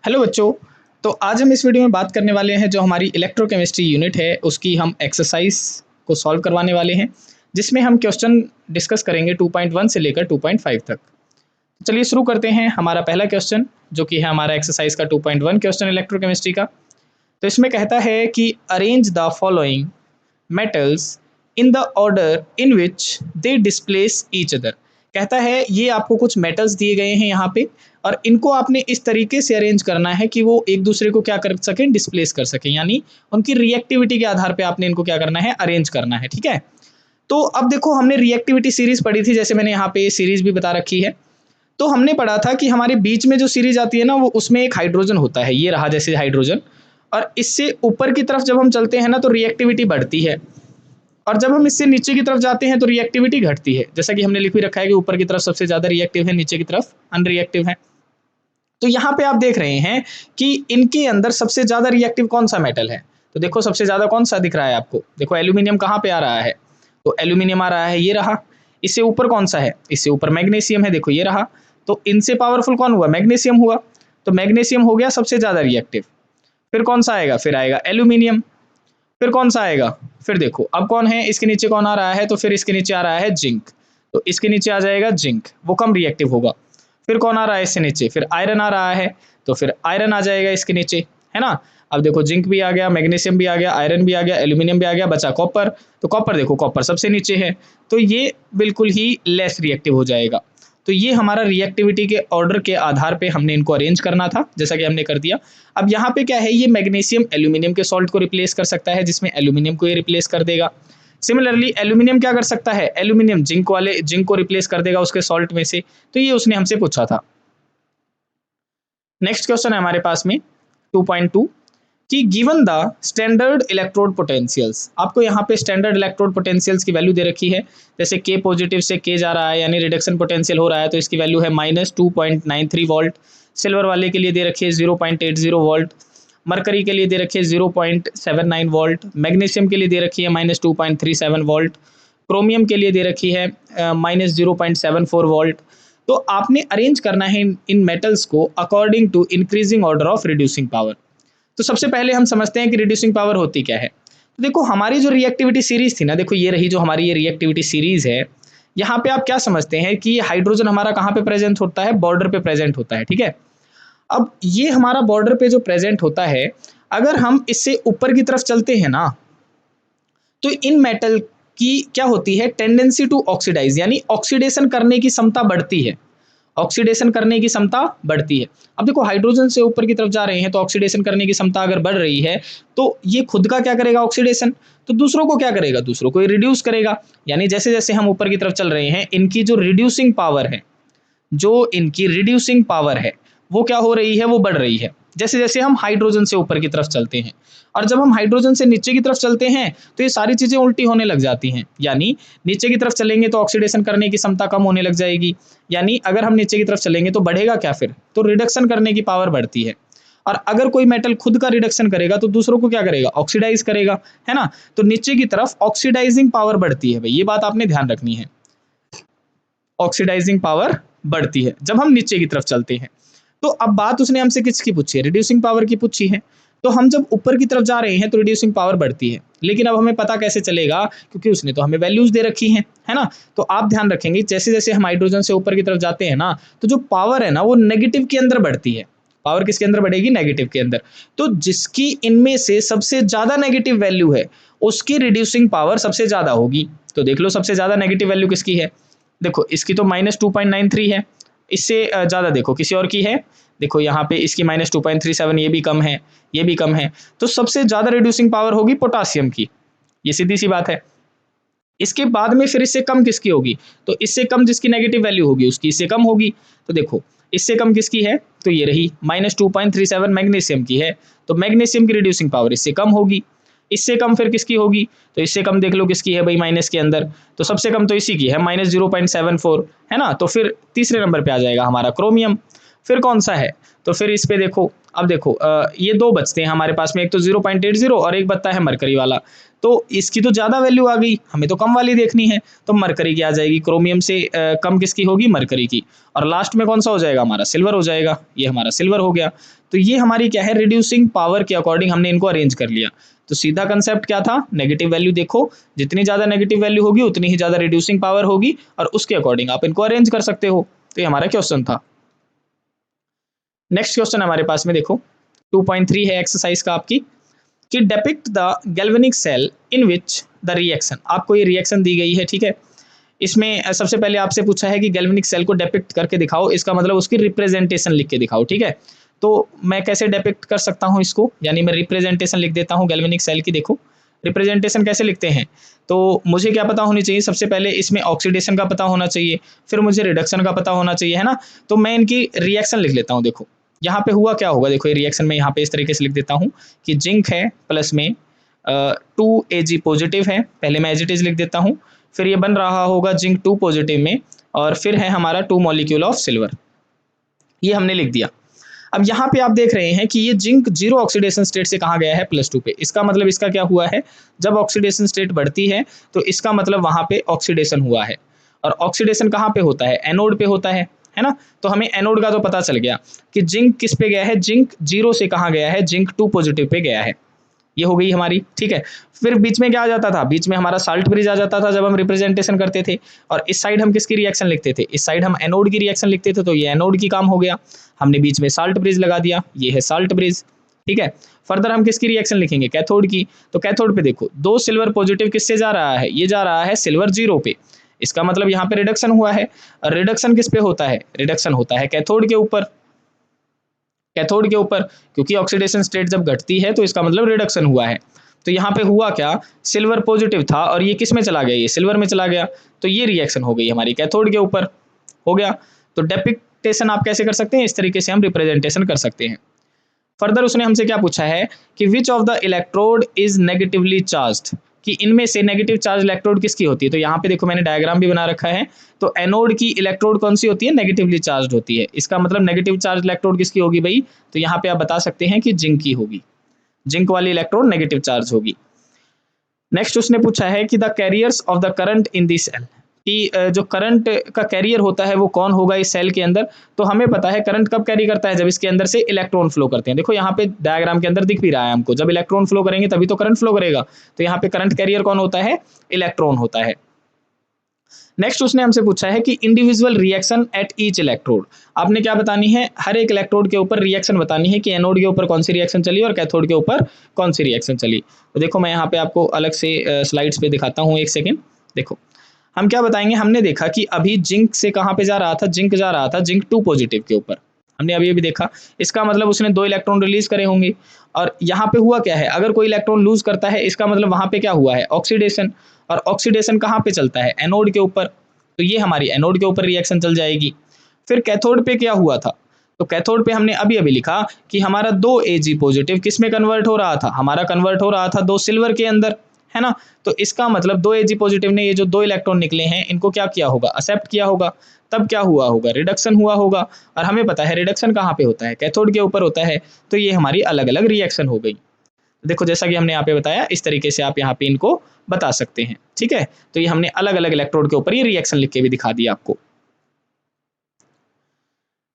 Hello बच्चों। तो आज हम इस वीडियो में बात करने वाले हैं जो हमारी इलेक्ट्रोकेमिस्ट्री यूनिट है उसकी हम एक्सरसाइज को सॉल्व करवाने वाले हैं, जिसमें हम क्वेश्चन डिस्कस करेंगे 2.1 से लेकर 2.5 तक। चलिए शुरू करते हैं। हमारा पहला क्वेश्चन जो कि है हमारा एक्सरसाइज का 2.1 क्वेश्चन इलेक्ट्रोकेमिस्ट्री का। तो इसमें कहता है कि arrange the following metals in the order in which they displace each other. कहता है ये आपको कुछ मेटल्स दिए गए हैं यहाँ पे और इनको आपने इस तरीके से अरेंज करना है कि वो एक दूसरे को क्या कर सकें, डिस्प्लेस कर सकें, यानी उनकी रिएक्टिविटी के आधार पे आपने इनको क्या करना है, अरेंज करना है। ठीक है। तो अब देखो हमने रिएक्टिविटी सीरीज पढ़ी थी, जैसे मैंने यहाँ पे सीरीज भी बता रखी है। तो हमने पढ़ा था कि हमारे बीच में जो सीरीज आती है ना, वो उसमें एक हाइड्रोजन होता है, ये रहा जैसे हाइड्रोजन, और इससे ऊपर की तरफ जब हम चलते हैं ना तो रिएक्टिविटी बढ़ती है, और जब हम इससे नीचे की तरफ जाते हैं तो रिएक्टिविटी घटती है। जैसा कि हमने लिख भी रखा है कि ऊपर की तरफ सबसे ज्यादा रिएक्टिव है, नीचे की तरफ अनरिएक्टिव है। तो यहाँ पे आप देख रहे हैं कि इनके अंदर सबसे ज्यादा रिएक्टिव कौन सा मेटल है। तो देखो सबसे ज्यादा कौन सा दिख रहा है आपको, देखो एल्यूमिनियम कहाँ पे आ रहा है, तो एल्यूमिनियम आ रहा है, ये रहा। इससे ऊपर कौन सा है, इससे ऊपर मैग्नीशियम है, देखो ये रहा। तो इनसे पावरफुल कौन हुआ, मैग्नीशियम हुआ। तो मैग्नीशियम हो गया सबसे ज्यादा रिएक्टिव। फिर कौन सा आएगा, फिर आएगा एल्यूमिनियम। फिर कौन सा आएगा, फिर देखो अब कौन है, इसके नीचे कौन आ रहा है, तो फिर इसके नीचे आ रहा है जिंक। तो इसके नीचे आ जाएगा जिंक, वो कम रिएक्टिव होगा। फिर कौन आ रहा है इससे नीचे, फिर आयरन आ रहा है, तो फिर आयरन आ जाएगा इसके नीचे, है ना। अब देखो जिंक भी आ गया, मैग्नीशियम भी आ गया, आयरन भी आ गया, एल्यूमिनियम भी आ गया, बचा कॉपर। तो कॉपर देखो, कॉपर सबसे नीचे है, तो ये बिल्कुल ही लेस रिएक्टिव हो जाएगा। तो ये हमारा रिएक्टिविटी के ऑर्डर के आधार पे हमने इनको अरेंज करना था, जैसा कि हमने कर दिया। अब यहाँ पे क्या है, ये मैग्नीशियम एल्यूमिनियम के सॉल्ट को रिप्लेस कर सकता है, जिसमें एल्यूमिनियम को ये रिप्लेस कर देगा। सिमिलरली एल्यूमिनियम क्या कर सकता है, एल्यूमिनियम जिंक को रिप्लेस कर देगा उसके सॉल्ट में से। तो ये उसने हमसे पूछा था। नेक्स्ट क्वेश्चन है हमारे पास में 2.2 कि given the standard electrode potentials. आपको यहाँ पे स्टैंडर्ड इलेक्ट्रोड पोटेंशियल्स की वैल्यू दे रखी है। जैसे के पॉजिटिव से के जा रहा है, यानी रिडक्शन पोटेंशियल हो रहा है, तो इसकी वैल्यू है -2.93 वोल्ट। सिल्वर वाले के लिए दे रखी है 0.80 वोल्ट। मरकरी के लिए दे रखी है 0.79 वोल्ट। मैग्नीशियम के लिए दे रखी है -2.37 वोल्ट। क्रोमियम के लिए दे रखी है -0.74 वोल्ट। तो आपने अरेंज करना है इन मेटल्स को according to increasing order of reducing power. तो सबसे पहले हम समझते हैं कि रिड्यूसिंग पावर होती क्या है। तो देखो हमारी जो रिएक्टिविटी सीरीज थी ना, देखो ये रही जो हमारी ये रिएक्टिविटी सीरीज है। यहाँ पे आप क्या समझते हैं कि हाइड्रोजन हमारा कहाँ पे प्रेजेंट होता है, बॉर्डर पे प्रेजेंट होता है। ठीक है। अब ये हमारा बॉर्डर पे जो प्रेजेंट होता है, अगर हम इससे ऊपर की तरफ चलते हैं ना, तो इन मेटल की क्या होती है, टेंडेंसी टू ऑक्सीडाइज, यानी ऑक्सीडेशन करने की क्षमता बढ़ती है। ऑक्सीडेशन करने की क्षमता बढ़ती है। अब देखो हाइड्रोजन से ऊपर की तरफ जा रहे हैं तो ऑक्सीडेशन करने की क्षमता अगर बढ़ रही है तो ये खुद का क्या करेगा, ऑक्सीडेशन, तो दूसरों को क्या करेगा, दूसरों को रिड्यूस करेगा। यानी जैसे जैसे हम ऊपर की तरफ चल रहे हैं, इनकी जो रिड्यूसिंग पावर है, जो इनकी रिड्यूसिंग पावर है वो क्या हो रही है, वो बढ़ रही है, जैसे जैसे हम हाइड्रोजन से ऊपर की तरफ चलते हैं। और जब हम हाइड्रोजन से नीचे की तरफ चलते हैं तो ये सारी चीजें उल्टी होने लग जाती हैं। यानी नीचे की तरफ चलेंगे तो ऑक्सीडेशन करने की क्षमता कम होने लग जाएगी, यानी अगर हम नीचे की तरफ चलेंगे तो बढ़ेगा क्या, फिर तो रिडक्शन करने की पावर बढ़ती है। और अगर कोई मेटल खुद का रिडक्शन करेगा तो दूसरों को क्या करेगा, ऑक्सीडाइज करेगा, है ना। तो नीचे की तरफ ऑक्सीडाइजिंग पावर बढ़ती है भाई, ये बात आपने ध्यान रखनी है। ऑक्सीडाइजिंग पावर बढ़ती है जब हम नीचे की तरफ चलते हैं। तो अब बात उसने हमसे किसकी पूछी है, रिड्यूसिंग पावर की पूछी है। तो हम जब ऊपर की तरफ जा रहे हैं तो रिड्यूसिंग पावर बढ़ती है, लेकिन अब हमें पता कैसे चलेगा, क्योंकि उसने तो हमें वैल्यूज दे रखी हैं, है ना। तो आप ध्यान रखेंगे जैसे जैसे हम हाइड्रोजन से ऊपर की तरफ जाते हैं ना, तो जो पावर है ना वो नेगेटिव के अंदर बढ़ती है। पावर किसके अंदर बढ़ेगी, नेगेटिव के अंदर। तो जिसकी इनमें से सबसे ज्यादा नेगेटिव वैल्यू है उसकी रिड्यूसिंग पावर सबसे ज्यादा होगी। तो देख लो सबसे ज्यादा नेगेटिव वैल्यू किसकी है, देखो इसकी तो -2.93 है। इससे ज़्यादा देखो किसी और की है, देखो यहाँ पे इसकी -2.37, ये भी कम है, ये भी कम है। तो सबसे ज़्यादा रिड्यूसिंग पावर होगी पोटासियम की, ये सीधी सी बात है। इसके बाद में फिर इससे कम किसकी होगी, तो इससे कम जिसकी नेगेटिव वैल्यू होगी उसकी इससे कम होगी। तो देखो इससे कम किसकी है, तो ये रही -2.37 मैग्नीशियम की है। तो मैग्नीशियम की रिड्यूसिंग पावर इससे कम होगी। इससे कम फिर किसकी होगी, तो इससे कम देख लो किसकी है भाई, माइनस के अंदर। तो सबसे कम तो इसी की है, -0.74, है ना। तो फिर तीसरे नंबर पे आ जाएगा हमारा क्रोमियम। फिर कौन सा है, तो फिर इस पे देखो, अब देखो ये दो बचते हैं हमारे पास में, एक तो 0.80 और एक बचता है मरकरी वाला। तो इसकी तो ज़्यादा वैल्यू आ गई, हमें तो कम वाली देखनी है, तो मरकरी की आ जाएगी, क्रोमियम से कम किसकी होगी, मरकरी की। और लास्ट में कौन सा हो जाएगा, हमारा सिल्वर हो जाएगा, ये हमारा सिल्वर हो गया। तो ये हमारी क्या है, रिड्यूसिंग पावर के अकॉर्डिंग हमने इनको अरेंज कर लिया। तो सीधा कंसेप्ट क्या था, नेगेटिव वैल्यू देखो, जितनी ज़्यादा नेगेटिव वैल्यू होगी उतनी ही ज़्यादा रिड्यूसिंग पावर होगी, और उसके अकॉर्डिंग आप इनको अरेंज कर सकते हो। तो ये हमारा क्वेश्चन था। नेक्स्ट क्वेश्चन हमारे पास में देखो 2.3 है एक्सरसाइज का आपकी, कि depict the galvanic cell in which the reaction, आपको ये रिएक्शन दी गई है, ठीक है। इसमें सबसे पहले आपसे पूछा है कि गैल्वेनिक सेल को डेपिक्ट करके दिखाओ, इसका मतलब उसकी रिप्रेजेंटेशन लिख के दिखाओ, ठीक है। तो मैं कैसे डेपिक्ट कर सकता हूँ इसको, यानी मैं रिप्रेजेंटेशन लिख देता हूँ गैल्वेनिक सेल की। देखो रिप्रेजेंटेशन कैसे लिखते हैं, तो मुझे क्या पता होनी चाहिए, सबसे पहले इसमें ऑक्सीडेशन का पता होना चाहिए, फिर मुझे रिडक्शन का पता होना चाहिए, है ना। तो मैं इनकी रिएक्शन लिख लेता हूँ। देखो यहाँ पे हुआ क्या होगा, देखो ये रिएक्शन में यहाँ पे इस तरीके से लिख देता हूँ कि जिंक है प्लस में 2Ag पॉजिटिव है, पहले मैं एज इट इज लिख देता हूँ, फिर ये बन रहा होगा जिंक 2 पॉजिटिव में, और फिर है हमारा 2 मॉलिक्यूल ऑफ सिल्वर, ये हमने लिख दिया। अब यहाँ पे आप देख रहे हैं कि ये जिंक जीरो ऑक्सीडेशन स्टेट से कहाँ गया है, +2 पे। इसका मतलब इसका क्या हुआ है, जब ऑक्सीडेशन स्टेट बढ़ती है तो इसका मतलब वहाँ पे ऑक्सीडेशन हुआ है, और ऑक्सीडेशन कहाँ पे होता है, एनोड पे होता है ना। तो हमें एनोड का तो पता चल गया कि जिंक किस पे गया है, जिंक जीरो से कहाँ गया है, जिंक 2 पॉजिटिव पे गया है, ये हो गई हमारी, ठीक है। फिर बीच में क्या आ जाता था, बीच में हमारा साल्ट ब्रिज आ जाता था जब हम रिप्रेजेंटेशन करते थे, और इस साइड हम किसकी रिएक्शन लिखते थे, इस साइड हम एनोड की रिएक्शन लिखते थे, तो ये एनोड की काम हो गया, हमने बीच में साल्ट ब्रिज लगा दिया, ये है साल्ट ब्रिज, ठीक है। फर्दर हम किसकी रिएक्शन लिखेंगे, कैथोड की। तो कैथोड पे देखो 2 सिल्वर पॉजिटिव किससे जा रहा है, ये जा रहा है सिल्वर जीरो पे, इसका मतलब यहाँ पे रिडक्शन हुआ है। रिडक्शन किस पे होता है, रिडक्शन होता है कैथोड के ऊपर, कैथोड के ऊपर, क्योंकि ऑक्सीडेशन स्टेट जब घटती है तो इसका मतलब रिडक्शन हुआ है। तो यहाँ पे हुआ क्या, सिल्वर पॉजिटिव था और ये किस में चला गया, ये सिल्वर में चला गया, तो ये रिएक्शन हो गई हमारी कैथोड के ऊपर, हो गया। तो डेपिक्टेशन आप कैसे कर सकते हैं, इस तरीके से हम रिप्रेजेंटेशन कर सकते हैं। फर्दर उसने हमसे क्या पूछा है कि which of the electrode is negatively charged, कि इनमें से नेगेटिव चार्ज इलेक्ट्रोड किसकी होती है। तो यहाँ पे देखो मैंने डायग्राम भी बना रखा है, तो एनोड की इलेक्ट्रोड कौन सी होती है, नेगेटिवली चार्ज होती है, इसका मतलब नेगेटिव चार्ज इलेक्ट्रोड किसकी होगी भाई, तो यहाँ पे आप बता सकते हैं कि जिंक की होगी, जिंक वाली इलेक्ट्रोड नेगेटिव चार्ज होगी। नेक्स्ट उसने पूछा है कि the carriers of the current in this cell, कि जो करंट का कैरियर होता है वो कौन होगा इस सेल के अंदर। तो हमें पता है करंट कब कैरी करता है, जब इसके अंदर से इलेक्ट्रॉन फ्लो करते हैं। देखो यहाँ पे डायग्राम के अंदर दिख भी रहा है हमको, जब इलेक्ट्रॉन फ्लो करेंगे तभी तो करंट फ्लो करेगा, तो यहाँ पे करंट कैरियर कौन होता है, इलेक्ट्रॉन होता है। नेक्स्ट उसने हमसे पूछा है कि individual reaction at each electrode, आपने क्या बतानी है, हर एक इलेक्ट्रोड के ऊपर रिएक्शन बतानी है कि एनोड के ऊपर कौन सी रिएक्शन चली और कैथोड के ऊपर कौन सी रिएक्शन चली। तो देखो मैं यहाँ पे आपको अलग से स्लाइड्स पे दिखाता हूँ, एक सेकेंड। देखो हम क्या बताएंगे, हमने देखा कि अभी जिंक से कहाँ पे जा रहा था, जिंक जा रहा था जिंक 2 पॉजिटिव के ऊपर, हमने अभी अभी देखा, इसका मतलब उसने 2 इलेक्ट्रॉन रिलीज करे होंगे। और यहाँ पे हुआ क्या है, अगर कोई इलेक्ट्रॉन लूज करता है इसका मतलब वहाँ पे क्या हुआ है, ऑक्सीडेशन, और ऑक्सीडेशन कहाँ पे चलता है, एनोड के ऊपर, तो ये हमारी एनोड के ऊपर रिएक्शन चल जाएगी। फिर कैथोड पे क्या हुआ था, तो कैथोड पे हमने अभी अभी लिखा कि हमारा 2 Ag पॉजिटिव किस में कन्वर्ट हो रहा था, हमारा कन्वर्ट हो रहा था 2 सिल्वर के अंदर, है ना। तो इसका मतलब 2 Ag पॉजिटिव ने ये जो 2 इलेक्ट्रॉन निकले हैं इनको क्या किया होगा, एक्सेप्ट किया होगा, तब क्या हुआ होगा, रिडक्शन हुआ होगा। और हमें पता है रिडक्शन कहाँ पे होता है, कैथोड के ऊपर होता है। तो ये हमारी अलग अलग रिएक्शन हो गई। देखो जैसा कि हमने यहाँ पे बताया, इस तरीके से आप यहाँ पे इनको बता सकते हैं, ठीक है। तो ये हमने अलग अलग इलेक्ट्रोड के ऊपर ये रिएक्शन लिख के भी दिखा दिया आपको।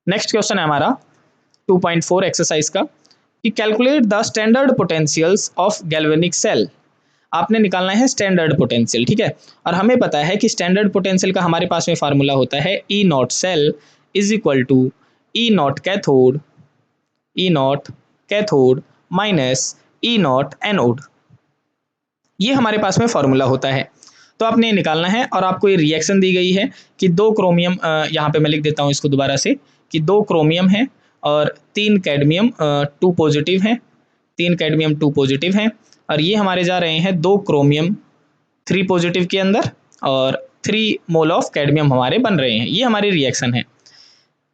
नेक्स्ट क्वेश्चन है हमारा 2.4 एक्सरसाइज का, कि calculate the standard potentials of galvanic cell, आपने निकालना है स्टैंडर्ड पोटेंशियल, ठीक है। और हमें पता है कि स्टैंडर्ड पोटेंशियल का हमारे पास में फार्मूला होता है E naught cell is equal to E naught cathode minus E naught anode, ये हमारे पास में फॉर्मूला होता है। तो आपने ये निकालना है, और आपको ये रिएक्शन दी गई है कि 2 क्रोमियम, यहाँ पे मैं लिख देता हूँ इसको दोबारा से, कि 2 क्रोमियम है और 3 कैडमियम 2 पॉजिटिव हैं, 3 कैडमियम 2 पॉजिटिव हैं, और ये हमारे जा रहे हैं 2 क्रोमियम 3 पॉजिटिव के अंदर, और 3 मोल ऑफ कैडमियम हमारे बन रहे हैं, ये हमारी रिएक्शन है।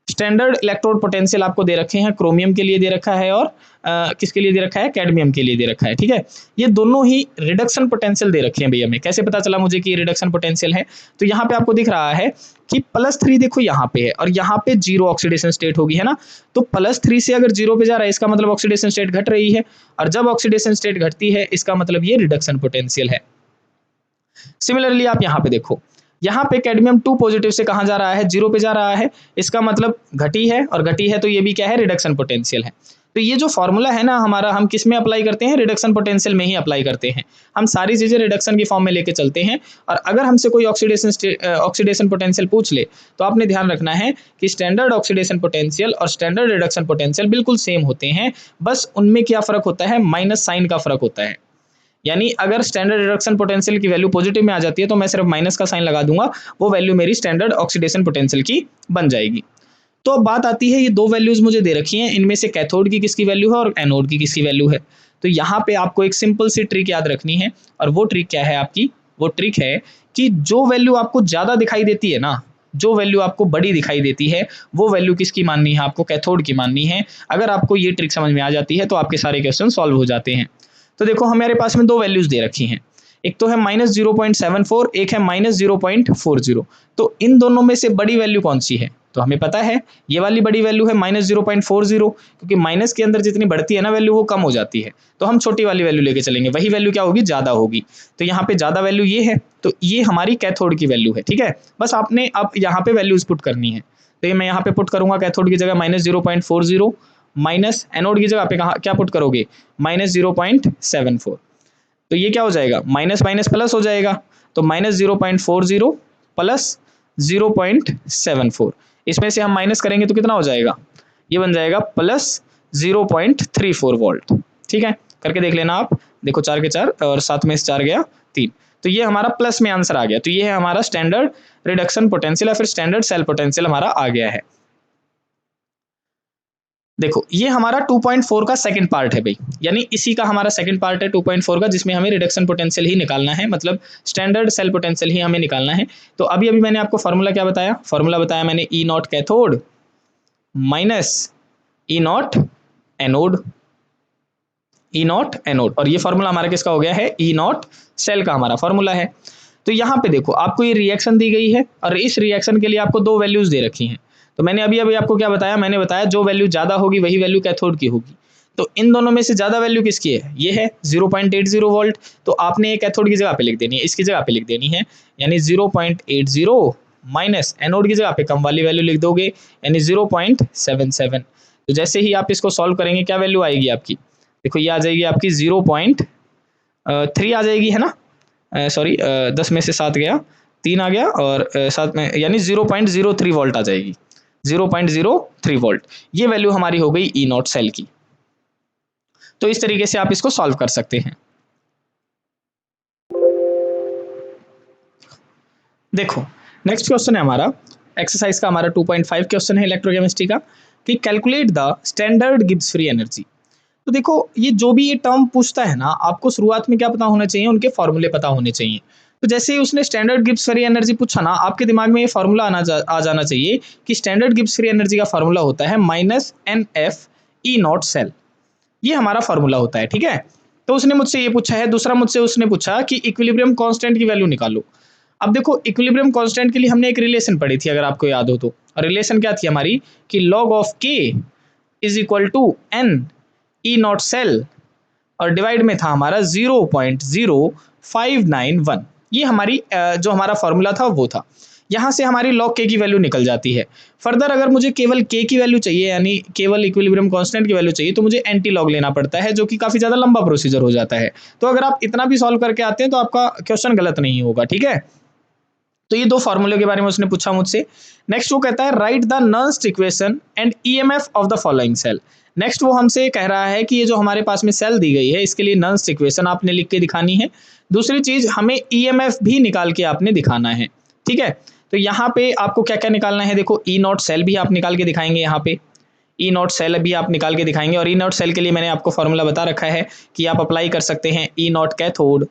स्टैंडर्ड इलेक्ट्रोड पोटेंशियल आपको दे रखे हैं, क्रोमियम के लिए दे रखा है और किसके लिए दे रखा है, कैडमियम के लिए दे रखा है। ठीक है, ये दोनों ही रिडक्शन पोटेंशियल दे रखे हैं भैया। हमें कैसे पता चला मुझे कि ये रिडक्शन पोटेंशियल है, तो यहाँ पे आपको दिख रहा है कि +3 देखो यहाँ पे है और यहाँ पे 0 ऑक्सीडेशन स्टेट होगी, है ना। तो +3 से अगर 0 पे जा रहा है इसका मतलब ऑक्सीडेशन स्टेट घट रही है, और जब ऑक्सीडेशन स्टेट घटती है इसका मतलब ये रिडक्शन पोटेंशियल है। सिमिलरली आप यहाँ पे देखो, यहाँ पे कैडमियम 2 पॉजिटिव से कहाँ जा रहा है, 0 पे जा रहा है, इसका मतलब घटी है, और घटी है तो ये भी क्या है, रिडक्शन पोटेंशियल है। तो ये जो फॉर्मूला है ना हमारा, हम किस में अप्लाई करते हैं, रिडक्शन पोटेंशियल में ही अप्लाई करते हैं। हम सारी चीजें रिडक्शन की फॉर्म में लेके चलते हैं, और अगर हमसे कोई ऑक्सीडेशन पोटेंशियल पूछ ले तो आपने ध्यान रखना है कि स्टैंडर्ड ऑक्सीडेशन पोटेंशियल और स्टैंडर्ड रिडक्शन पोटेंशियल बिल्कुल सेम होते हैं, बस उनमें क्या फर्क होता है, माइनस साइन का फर्क होता है। यानी अगर स्टैंडर्ड रिडक्शन पोटेंशियल की वैल्यू पॉजिटिव में आ जाती है तो मैं सिर्फ माइनस का साइन लगा दूंगा, वो वैल्यू मेरी स्टैंडर्ड ऑक्सीडेशन पोटेंशियल की बन जाएगी। तो अब बात आती है, ये दो वैल्यूज मुझे दे रखी हैं, इनमें से कैथोड की किसकी वैल्यू है और एनोड की किसकी वैल्यू है। तो यहाँ पे आपको एक सिंपल सी ट्रिक याद रखनी है, और वो ट्रिक क्या है आपकी, वो ट्रिक है कि जो वैल्यू आपको ज्यादा दिखाई देती है ना, जो वैल्यू आपको बड़ी दिखाई देती है, वो वैल्यू किसकी माननी है, आपको कैथोड की माननी है। अगर आपको ये ट्रिक समझ में आ जाती है तो आपके सारे क्वेश्चन सॉल्व हो जाते हैं। तो देखो हमारे पास में दो वैल्यूज दे रखी हैं, एक तो है -0.74, एक है -0.40। तो इन दोनों में से बड़ी वैल्यू कौन सी है, तो हमें पता है ये वाली बड़ी वैल्यू है -0.40, क्योंकि माइनस के अंदर जितनी बढ़ती है ना वैल्यू वो कम हो जाती है, तो हम छोटी वाली वैल्यू लेके चलेंगे, वही वैल्यू क्या होगी, ज्यादा होगी। तो यहाँ पे ज्यादा वैल्यू ये है, तो ये हमारी कैथोड की वैल्यू है। ठीक है, बस आपने अब यहाँ पे वैल्यूज पुट करनी है। तो ये मैं यहाँ पे पुट करूंगा, कैथोड की जगह -0.40, माइनस एनोड की जगह पे कहाँ क्या पुट करोगे, -0.74। तो ये क्या हो जाएगा, माइनस माइनस प्लस हो जाएगा, तो -0.40 प्लस 0.74, इसमें से हम माइनस करेंगे तो कितना हो जाएगा, ये बन जाएगा +0.34 वोल्ट। ठीक है, करके देख लेना आप, देखो 4 के 4 और 7 में से 4 गया 3, तो ये हमारा प्लस में आंसर आ गया। तो ये है हमारा स्टैंडर्ड रिडक्शन पोटेंशियल या फिर स्टैंडर्ड सेल पोटेंशियल हमारा आ गया है। देखो ये हमारा 2.4 का सेकंड पार्ट है भाई, यानी इसी का हमारा सेकंड पार्ट है 2.4 का, जिसमें हमें रिडक्शन पोटेंशियल ही निकालना है, मतलब स्टैंडर्ड सेल पोटेंशियल ही हमें निकालना है। तो अभी अभी मैंने आपको फॉर्मूला क्या बताया, फॉर्मूला बताया मैंने E naught cathode minus E naught anode, E naught anode, और ये फॉर्मूला हमारा किसका हो गया है, ई नॉट सेल का हमारा फॉर्मूला है। तो यहाँ पे देखो आपको ये रिएक्शन दी गई है, और इस रिएक्शन के लिए आपको दो वैल्यूज दे रखी हैं। तो मैंने अभी अभी आपको क्या बताया, मैंने बताया जो वैल्यू ज्यादा होगी वही वैल्यू कैथोड की होगी। तो इन दोनों में से ज्यादा वैल्यू किसकी है, ये है 0.80 वोल्ट, तो आपने ये कैथोड की जगह पे लिख देनी है, इसकी जगह पे लिख देनी है, यानी 0.80 माइनस एनोड की जगह पे कम वाली वैल्यू लिख दोगे, यानी 0.77। तो जैसे ही आप इसको सॉल्व करेंगे क्या वैल्यू आएगी आपकी, देखो ये आ जाएगी आपकी 0.3 आ जाएगी, है ना, सॉरी 10 में से 7 गया, 3 आ गया, और 7 में यानी 0.03 वोल्ट आ जाएगी, 0.03 वोल्ट। ये वैल्यू हमारी हो गई ई नॉट सेल की। तो इस तरीके से आप इसको सॉल्व कर सकते हैं। देखो नेक्स्ट क्वेश्चन है हमारा एक्सरसाइज का, हमारा 2.5 क्वेश्चन है इलेक्ट्रोकेमिस्ट्री का, कि calculate the standard Gibbs free energy. तो देखो ये जो भी ये टर्म पूछता है ना, आपको शुरुआत में क्या पता होना चाहिए, उनके फॉर्मूले पता होने चाहिए। तो जैसे ही उसने स्टैंडर्ड गिब्स फ्री एनर्जी पूछा ना, आपके दिमाग में ये फॉर्मूला आ जाना चाहिए कि स्टैंडर्ड गिब्स फ्री एनर्जी का फॉर्मूला होता है -NF ई नॉट सेल, ये हमारा फॉर्मूला होता है। ठीक है, तो उसने मुझसे ये पूछा है। दूसरा मुझसे उसने पूछा कि इक्विलिब्रियम कांस्टेंट की वैल्यू निकालो। अब देखो इक्विलिब्रियम कांस्टेंट के लिए हमने एक रिलेशन पढ़ी थी, अगर आपको याद हो तो, और रिलेशन क्या थी हमारी, कि log of k is equal to n E naught cell, और डिवाइड में था हमारा 0.0591। ये हमारी जो हमारा फॉर्मूला था वो था। यहाँ से हमारी log k की वैल्यू निकल जाती है। फर्दर अगर मुझे केवल k की वैल्यू चाहिए, यानी केवल इक्विलिब्रियम कांस्टेंट की वैल्यू चाहिए, तो मुझे एंटी लॉग लेना पड़ता है, जो कि काफी ज्यादा लंबा प्रोसीजर हो जाता है। तो अगर आप इतना भी सॉल्व करके आते हैं तो आपका क्वेश्चन गलत नहीं होगा। ठीक है, तो ये दो फार्मूले के बारे में उसने पूछा मुझसे। नेक्स्ट वो कहता है write the Nernst equation and EMF of the following cell. Next वो हमसे कह रहा है कि ये जो हमारे पास में सेल दी गई है, इसके लिए नर्स्ट इक्वेशन आपने लिख के दिखानी है। दूसरी चीज, हमें ईएमएफ भी निकाल के आपने दिखाना है। ठीक है, तो यहाँ पे आपको क्या क्या निकालना है, देखो ई नॉट सेल भी आप निकाल के दिखाएंगे, यहाँ पे ई नॉट सेल भी आप निकाल के दिखाएंगे। और ई नॉट सेल के लिए मैंने आपको फॉर्मूला बता रखा है कि आप अप्लाई कर सकते हैं E naught cathode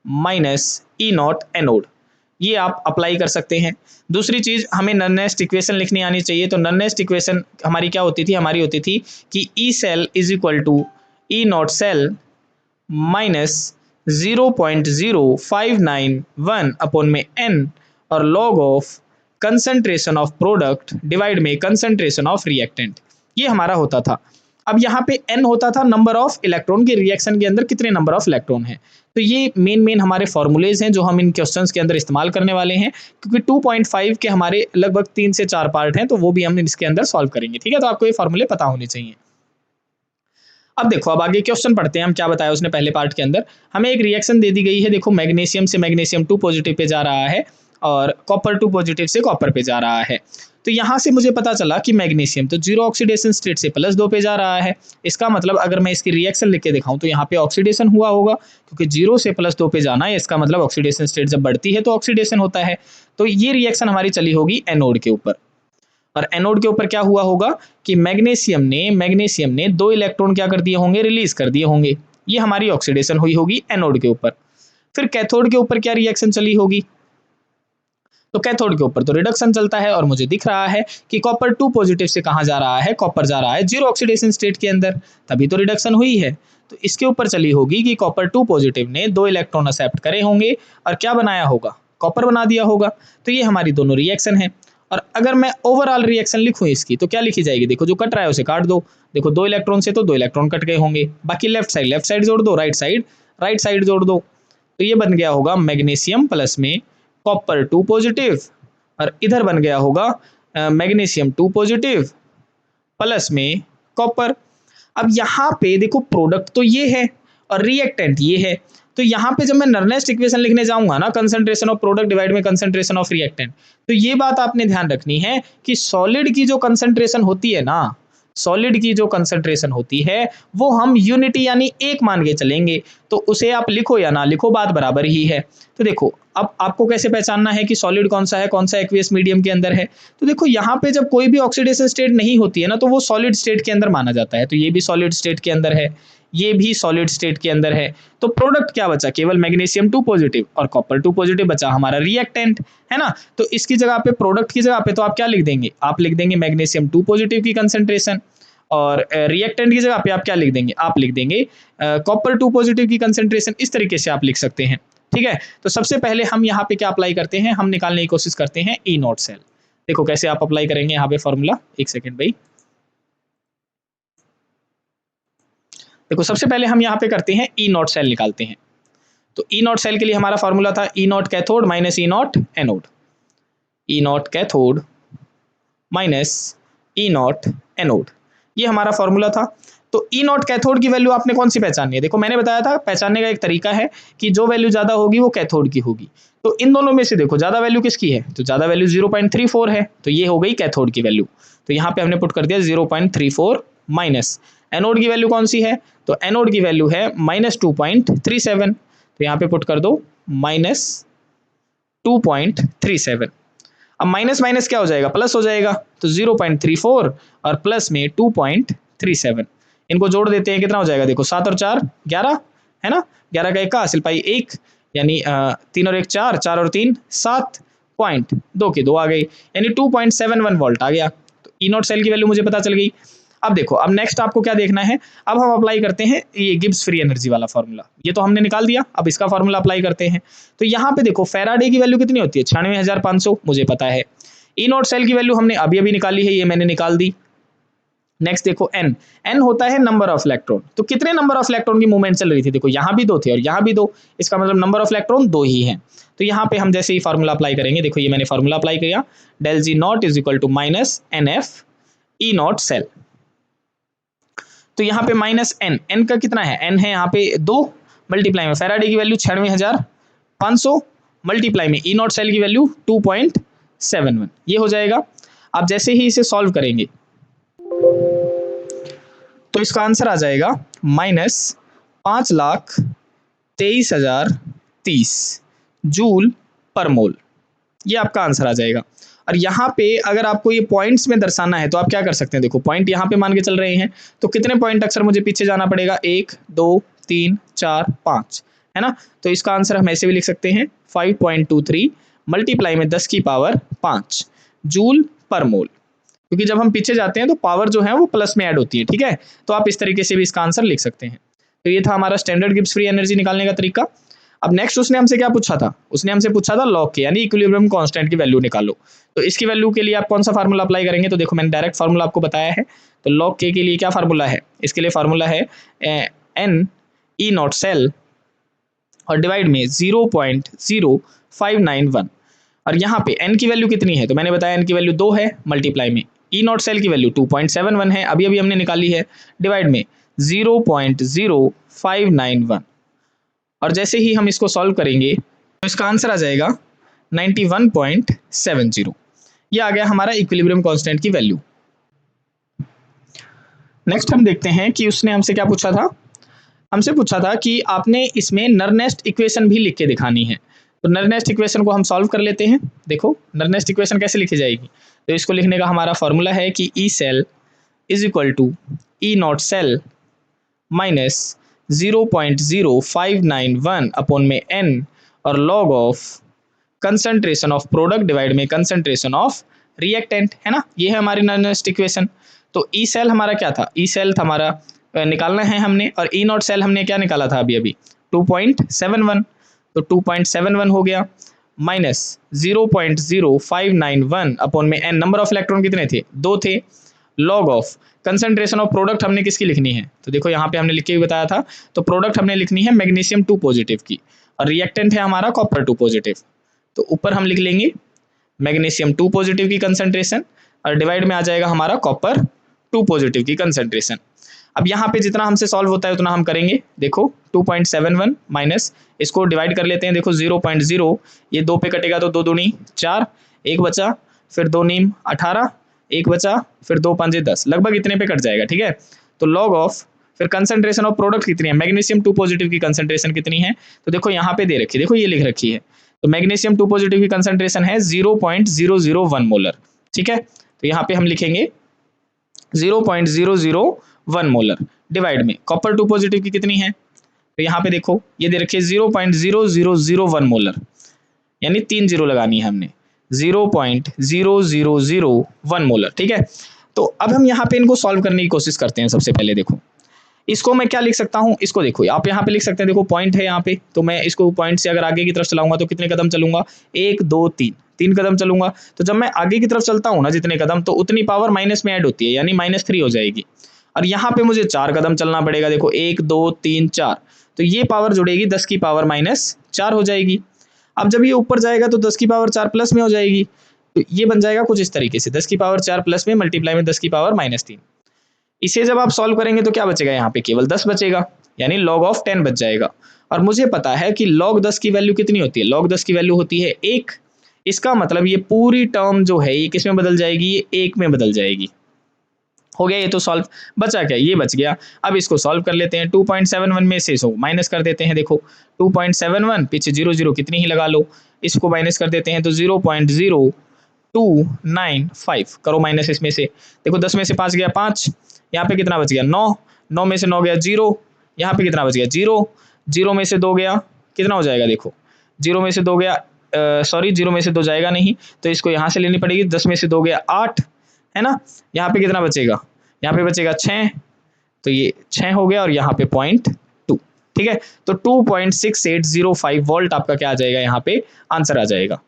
minus E naught anode. ये आप अप्लाई कर सकते हैं। दूसरी चीज़, हमें नर्नेस्ट इक्वेशन लिखनी आनी चाहिए। तो नर्नेस्ट इक्वेशन हमारी क्या होती थी, हमारी होती थी कि E cell is equal to E naught cell minus 0.0591 upon में n और log of concentration of product divide में कंसंट्रेशन ऑफ रिएक्टेंट, ये हमारा होता था। अब यहाँ पे n होता था नंबर ऑफ इलेक्ट्रॉन के रिएक्शन के अंदर कितने नंबर ऑफ इलेक्ट्रॉन है। तो ये मेन हमारे फॉर्मूलेज हैं जो हम इन क्वेश्चंस के अंदर इस्तेमाल करने वाले हैं, क्योंकि 2.5 के हमारे लगभग 3 से 4 पार्ट हैं, तो वो भी हम इसके अंदर सॉल्व करेंगे। ठीक है, तो आपको ये फॉर्मूले पता होने चाहिए। अब देखो, अब आगे क्वेश्चन पढ़ते हैं हम। क्या बताया उसने पहले पार्ट के अंदर, हमें एक रिएक्शन दे दी गई है। देखो, मैग्नीशियम से मैग्नीशियम 2 पॉजिटिव पे जा रहा है और कॉपर 2 पॉजिटिव से कॉपर पे जा रहा है। तो यहाँ से मुझे पता चला कि मैग्नीशियम तो 0 ऑक्सीडेशन स्टेट से +2 पे जा रहा है। इसका मतलब अगर मैं इसकी रिएक्शन लिख के दिखाऊं तो यहाँ पे ऑक्सीडेशन हुआ होगा, क्योंकि 0 से +2 पे जाना है, इसका मतलब ऑक्सीडेशन स्टेट जब बढ़ती है तो ऑक्सीडेशन होता है। तो ये रिएक्शन हमारी चली होगी एनोड के ऊपर, और एनोड के ऊपर क्या हुआ होगा कि मैग्नीशियम ने 2 इलेक्ट्रॉन क्या कर दिए होंगे, रिलीज कर दिए होंगे। ये हमारी ऑक्सीडेशन हुई होगी एनोड के ऊपर। फिर कैथोड के ऊपर क्या रिएक्शन चली होगी, तो कैथोड के ऊपर तो रिडक्शन चलता है, और मुझे दिख रहा है कि कॉपर 2 पॉजिटिव से कहां जा रहा है, कॉपर जा रहा है 0 ऑक्सीडेशन स्टेट के अंदर, तभी तो रिडक्शन हुई है। तो इसके ऊपर चली होगी कि कॉपर 2 पॉजिटिव ने 2 इलेक्ट्रॉन एक्सेप्ट करे होंगे और क्या बनाया होगा, कॉपर बना दिया होगा। तो ये हमारी दोनों रिएक्शन है। और अगर मैं ओवरऑल रिएक्शन लिखूं इसकी, तो क्या लिखी जाएगी, देखो जो कट रहा है उसे काट दो। देखो 2 इलेक्ट्रॉन से तो 2 इलेक्ट्रॉन कट गए होंगे, बाकी लेफ्ट साइड जोड़ दो, राइट साइड जोड़ दो। तो ये बन गया होगा मैग्नीशियम प्लस में कॉपर 2 पॉजिटिव, और इधर बन गया होगा मैग्नीशियम 2 पॉजिटिव प्लस में कॉपर। अब यहाँ पे देखो प्रोडक्ट तो ये है और रिएक्टेंट ये है। तो यहाँ पे जब मैं नर्नेस्ट इक्वेशन लिखने जाऊंगा ना, कंसंट्रेशन ऑफ प्रोडक्ट डिवाइड में कंसंट्रेशन ऑफ रिएक्टेंट, तो ये बात आपने ध्यान रखनी है कि सॉलिड की जो कंसंट्रेशन होती है ना, सॉलिड की जो कंसंट्रेशन होती है वो हम यूनिटी यानी एक मान के चलेंगे। तो उसे आप लिखो या ना लिखो, बात बराबर ही है। तो देखो, अब आपको कैसे पहचानना है कि सॉलिड कौन सा है, कौन सा एक्वियस मीडियम के अंदर है। तो देखो, यहाँ पे जब कोई भी ऑक्सीडेशन स्टेट नहीं होती है ना, तो वो सॉलिड स्टेट के अंदर माना जाता है। तो ये भी सॉलिड स्टेट के अंदर है, ये भी सॉलिड स्टेट के अंदर है। तो प्रोडक्ट क्या बचा, केवल मैग्नीशियम 2 पॉजिटिव और कॉपर 2 पॉजिटिव बचा हमारा रिएक्टेंट, है ना। तो इसकी जगह पे, प्रोडक्ट की जगह पे तो आप क्या लिख देंगे, आप लिख देंगे मैग्नीशियम 2 पॉजिटिव की कंसंट्रेशन, और रिएक्टेंट की जगह पे आप क्या लिख देंगे, आप लिख देंगे कॉपर 2 पॉजिटिव की कंसंट्रेशन। इस तरीके से आप लिख सकते हैं। ठीक है, तो सबसे पहले हम यहाँ पे क्या अप्लाई करते हैं, हम निकालने की कोशिश करते हैं ई नॉट सेल। देखो कैसे आप अप्लाई करेंगे यहाँ पे फॉर्मूला, एक सेकेंड भाई। देखो, सबसे पहले हम यहाँ पे करते हैं ई नॉट सेल निकालते हैं। तो ई नॉट सेल के लिए हमारा फॉर्मूला था E naught cathode minus E naught anode, E naught cathode minus E naught anode, ये हमारा फॉर्मूला था। तो ई नॉट कैथोड की वैल्यू आपने कौन सी पहचाननी है, देखो मैंने बताया था पहचानने का एक तरीका है कि जो वैल्यू ज्यादा होगी वो कैथोड की होगी। तो इन दोनों में से देखो ज्यादा वैल्यू किसकी है, तो ज्यादा वैल्यू 0.34 है, तो ये हो गई कैथोड की वैल्यू। तो यहाँ पे हमने पुट कर दिया 0.34 माइनस एनोड की वैल्यू कौन सी है, तो एनोड की वैल्यू है -2.37। तो यहाँ पे पुट कर दो -2.37। अब माइनस माइनस क्या हो जाएगा, प्लस हो जाएगा। तो 0.34 और प्लस में 2.37, इनको जोड़ देते हैं, कितना हो जाएगा, देखो 7 और 4 11, है ना। 11 का 1 का हासिल पाई 1, यानी 3 और 1 4, 4 और 3 7, पॉइंट 2 की 2 आ गई, यानी 2.71 वोल्ट आ गया। तो ई नॉट सेल की वैल्यू मुझे पता चल गई। अब देखो, अब नेक्स्ट आपको क्या देखना है, अब हम अप्लाई करते हैं ये गिब्स फ्री एनर्जी वाला फॉर्मूला। ये तो हमने निकाल दिया, अब इसका फॉर्मूला अप्लाई करते हैं। तो यहाँ पे देखो फैराडे की वैल्यू कितनी होती है, 96,500 मुझे पता है। ई नॉट सेल की वैल्यू हमने अभी अभी निकाली है, ये मैंने निकाल दी। नेक्स्ट देखो एन, एन होता है नंबर ऑफ इलेक्ट्रॉन। तो कितने नंबर ऑफ इलेक्ट्रॉन की मूवमेंट चल रही थी, देखो यहाँ भी 2 थे और यहाँ भी 2, इसका मतलब नंबर ऑफ इलेक्ट्रॉन 2 ही है। तो यहाँ पे हम जैसे ही फार्मूला अप्लाई करेंगे, देखो ये मैंने फार्मूला अप्लाई किया, del G naught is equal to minus N F E naught cell. तो यहाँ पे माइनस एन, एन का कितना है, एन है यहाँ पे 2, मल्टीप्लाई में फैराडे की वैल्यू 96,500 मल्टीप्लाई में ई नॉट सेल की वैल्यू 2.71, ये हो जाएगा। आप जैसे ही इसे सॉल्व करेंगे तो इसका आंसर आ जाएगा -5,23,030 जूल पर मोल, ये आपका आंसर आ जाएगा। और यहाँ पे अगर आपको ये पॉइंट्स में दर्शाना है तो आप क्या कर सकते हैं, देखो पॉइंट यहाँ पे मान के चल रहे हैं, तो कितने पॉइंट अक्सर मुझे पीछे जाना पड़ेगा, 1 2 3 4 5, है ना। तो इसका आंसर हम ऐसे भी लिख सकते हैं 5.23 मल्टीप्लाई में 10 की पावर 5 जूल पर मोल, क्योंकि जब हम पीछे जाते हैं तो पावर जो है वो प्लस में ऐड होती है, ठीक है। तो आप इस तरीके से भी इसका आंसर लिख सकते हैं। तो ये था हमारा स्टैंडर्ड गिब्स फ्री एनर्जी निकालने का तरीका। अब नेक्स्ट उसने हमसे क्या पूछा था, उसने हमसे पूछा था लॉग के, यानी इक्विलिब्रियम कांस्टेंट की वैल्यू निकालो। तो इसकी वैल्यू के लिए आप कौन सा फार्मूला अप्लाई करेंगे, तो देखो मैंने डायरेक्ट फार्मूला आपको बताया है। तो लॉग के लिए क्या फार्मूला है, इसके लिए फार्मूला है एन ई नॉट सेल और डिवाइड में 0.0591, और यहाँ पे n की वैल्यू कितनी है, तो मैंने बताया n की वैल्यू 2 है, मल्टीप्लाई में ई नॉट सेल की वैल्यू 2.71 है, अभी हमने निकाली है, डिवाइड में 0.0591, और जैसे ही हम इसको सॉल्व करेंगे तो इसका आंसर आ जाएगा 91.70। ये आ गया हमारा इक्विलिब्रियम कांस्टेंट की वैल्यू। नेक्स्ट हम देखते हैं कि उसने हमसे क्या पूछा था, हमसे पूछा था कि आपने इसमें नरनेस्ट इक्वेशन भी लिख के दिखानी है। तो नरनेस्ट इक्वेशन को हम सॉल्व कर लेते हैं। देखो नरनेस्ट इक्वेशन कैसे लिखी जाएगी, तो इसको लिखने का हमारा फॉर्मूला है कि E cell is equal to E naught cell minus 0.0591 upon में n और log of concentration of product divide में कंसंट्रेशन ऑफ रिएक्टेंट, है ना। ये है हमारी नरनेस्ट इक्वेशन। तो ई सेल हमारा क्या था, ई सेल हमारा निकालना है हमने, और ई नॉट सेल हमने क्या निकाला था अभी 2.71, तो 2.71 हो गया माइनस 0.0591 अपॉन में n, नंबर ऑफ इलेक्ट्रॉन कितने थे, 2 थे, log of concentration of product हमने किसकी लिखनी है, तो देखो यहाँ पे हमने लिख के भी बताया था, तो प्रोडक्ट हमने लिखनी है मैग्नीशियम 2 पॉजिटिव की, और रिएक्टेंट है हमारा कॉपर 2 पॉजिटिव। तो ऊपर हम लिख लेंगे मैग्नीशियम 2 पॉजिटिव की कंसंट्रेशन, और डिवाइड में आ जाएगा हमारा कॉपर 2 पॉजिटिव की कंसंट्रेशन। अब यहाँ पे जितना हमसे सॉल्व होता है उतना हम करेंगे। देखो 2.71 माइनस, इसको डिवाइड कर लेते हैं, देखो 0.0, ये 2 पे कटेगा तो 2 दूनी 4, 1 बचा, फिर 2 नीम 18, 1 बचा, फिर 2 पंजे 10, लगभग इतने पे कट जाएगा, ठीक है। तो लॉग ऑफ फिर कंसंट्रेशन ऑफ प्रोडक्ट कितनी है, मैग्नीशियम 2 पॉजिटिव की कंसंट्रेशन कितनी है, तो देखो यहाँ पे दे रखी है, देखो ये लिख रखी है, तो मैग्नीशियम 2 पॉजिटिव की कंसंट्रेशन है 0.001 मोलर, ठीक है। तो यहाँ पे हम लिखेंगे 0.001 मोलर डिवाइड में कॉपर 2 पॉजिटिव की कितनी है, तो यहाँ पे देखो ये दे रखी है 0.0001 मोलर, यानी 3 जीरो लगानी है हमने, 0.0001 मोलर, ठीक है। तो अब हम यहाँ पे इनको सॉल्व करने की कोशिश करते हैं। सबसे पहले देखो इसको मैं क्या लिख सकता हूँ, इसको देखो आप यहाँ पे लिख सकते हैं, देखो पॉइंट है यहाँ पे, तो मैं इसको पॉइंट से अगर आगे की तरफ चलाऊंगा तो कितने कदम चलूंगा, 1 2 3, 3 कदम चलूंगा। तो जब मैं आगे की तरफ चलता हूँ ना जितने कदम, तो उतनी पावर माइनस में ऐड होती है, यानी -3 हो जाएगी, और यहाँ पे मुझे 4 कदम चलना पड़ेगा, देखो 1 2 3 4, तो ये पावर जुड़ेगी 10 की पावर -4 हो जाएगी। अब जब ये ऊपर जाएगा तो 10 की पावर 4 प्लस में हो जाएगी, तो ये बन जाएगा कुछ इस तरीके से, 10 की पावर 4 प्लस में मल्टीप्लाई में 10 की पावर -3। इसे जब आप सॉल्व करेंगे तो क्या बचेगा, यहाँ पे केवल 10 बचेगा, यानी log ऑफ 10 बच जाएगा। और मुझे पता है कि log 10 की वैल्यू कितनी होती है, log 10 की वैल्यू होती है 1। इसका मतलब ये पूरी टर्म जो है ये किस में बदल जाएगी, ये 1 में बदल जाएगी। हो गया ये तो सॉल्व, बचा क्या, ये बच गया। अब इसको सॉल्व कर लेते हैं, 2.71 में से इसको माइनस कर देते हैं, देखो 2.71 पीछे 0 कितनी ही लगा लो, इसको माइनस कर देते हैं तो 0.0295 करो माइनस इसमें से, देखो 10 में से 5 गया 5, यहाँ पे कितना बच गया 9, 9 में से 9 गया 0, यहाँ पे कितना बच गया 0, 0 में से 2 गया, कितना हो जाएगा, देखो 0 में से 2 गया, सॉरी 0 में से 2 जाएगा नहीं, तो इसको यहाँ से लेनी पड़ेगी, 10 में से 2 गया 8, है ना। यहाँ पे कितना बचेगा, यहाँ पे बचेगा 6, तो ये 6 हो गया, और यहाँ पे 0.2, ठीक है। तो 2.6805 वोल्ट आपका क्या आ जाएगा, यहाँ पे आंसर आ जाएगा।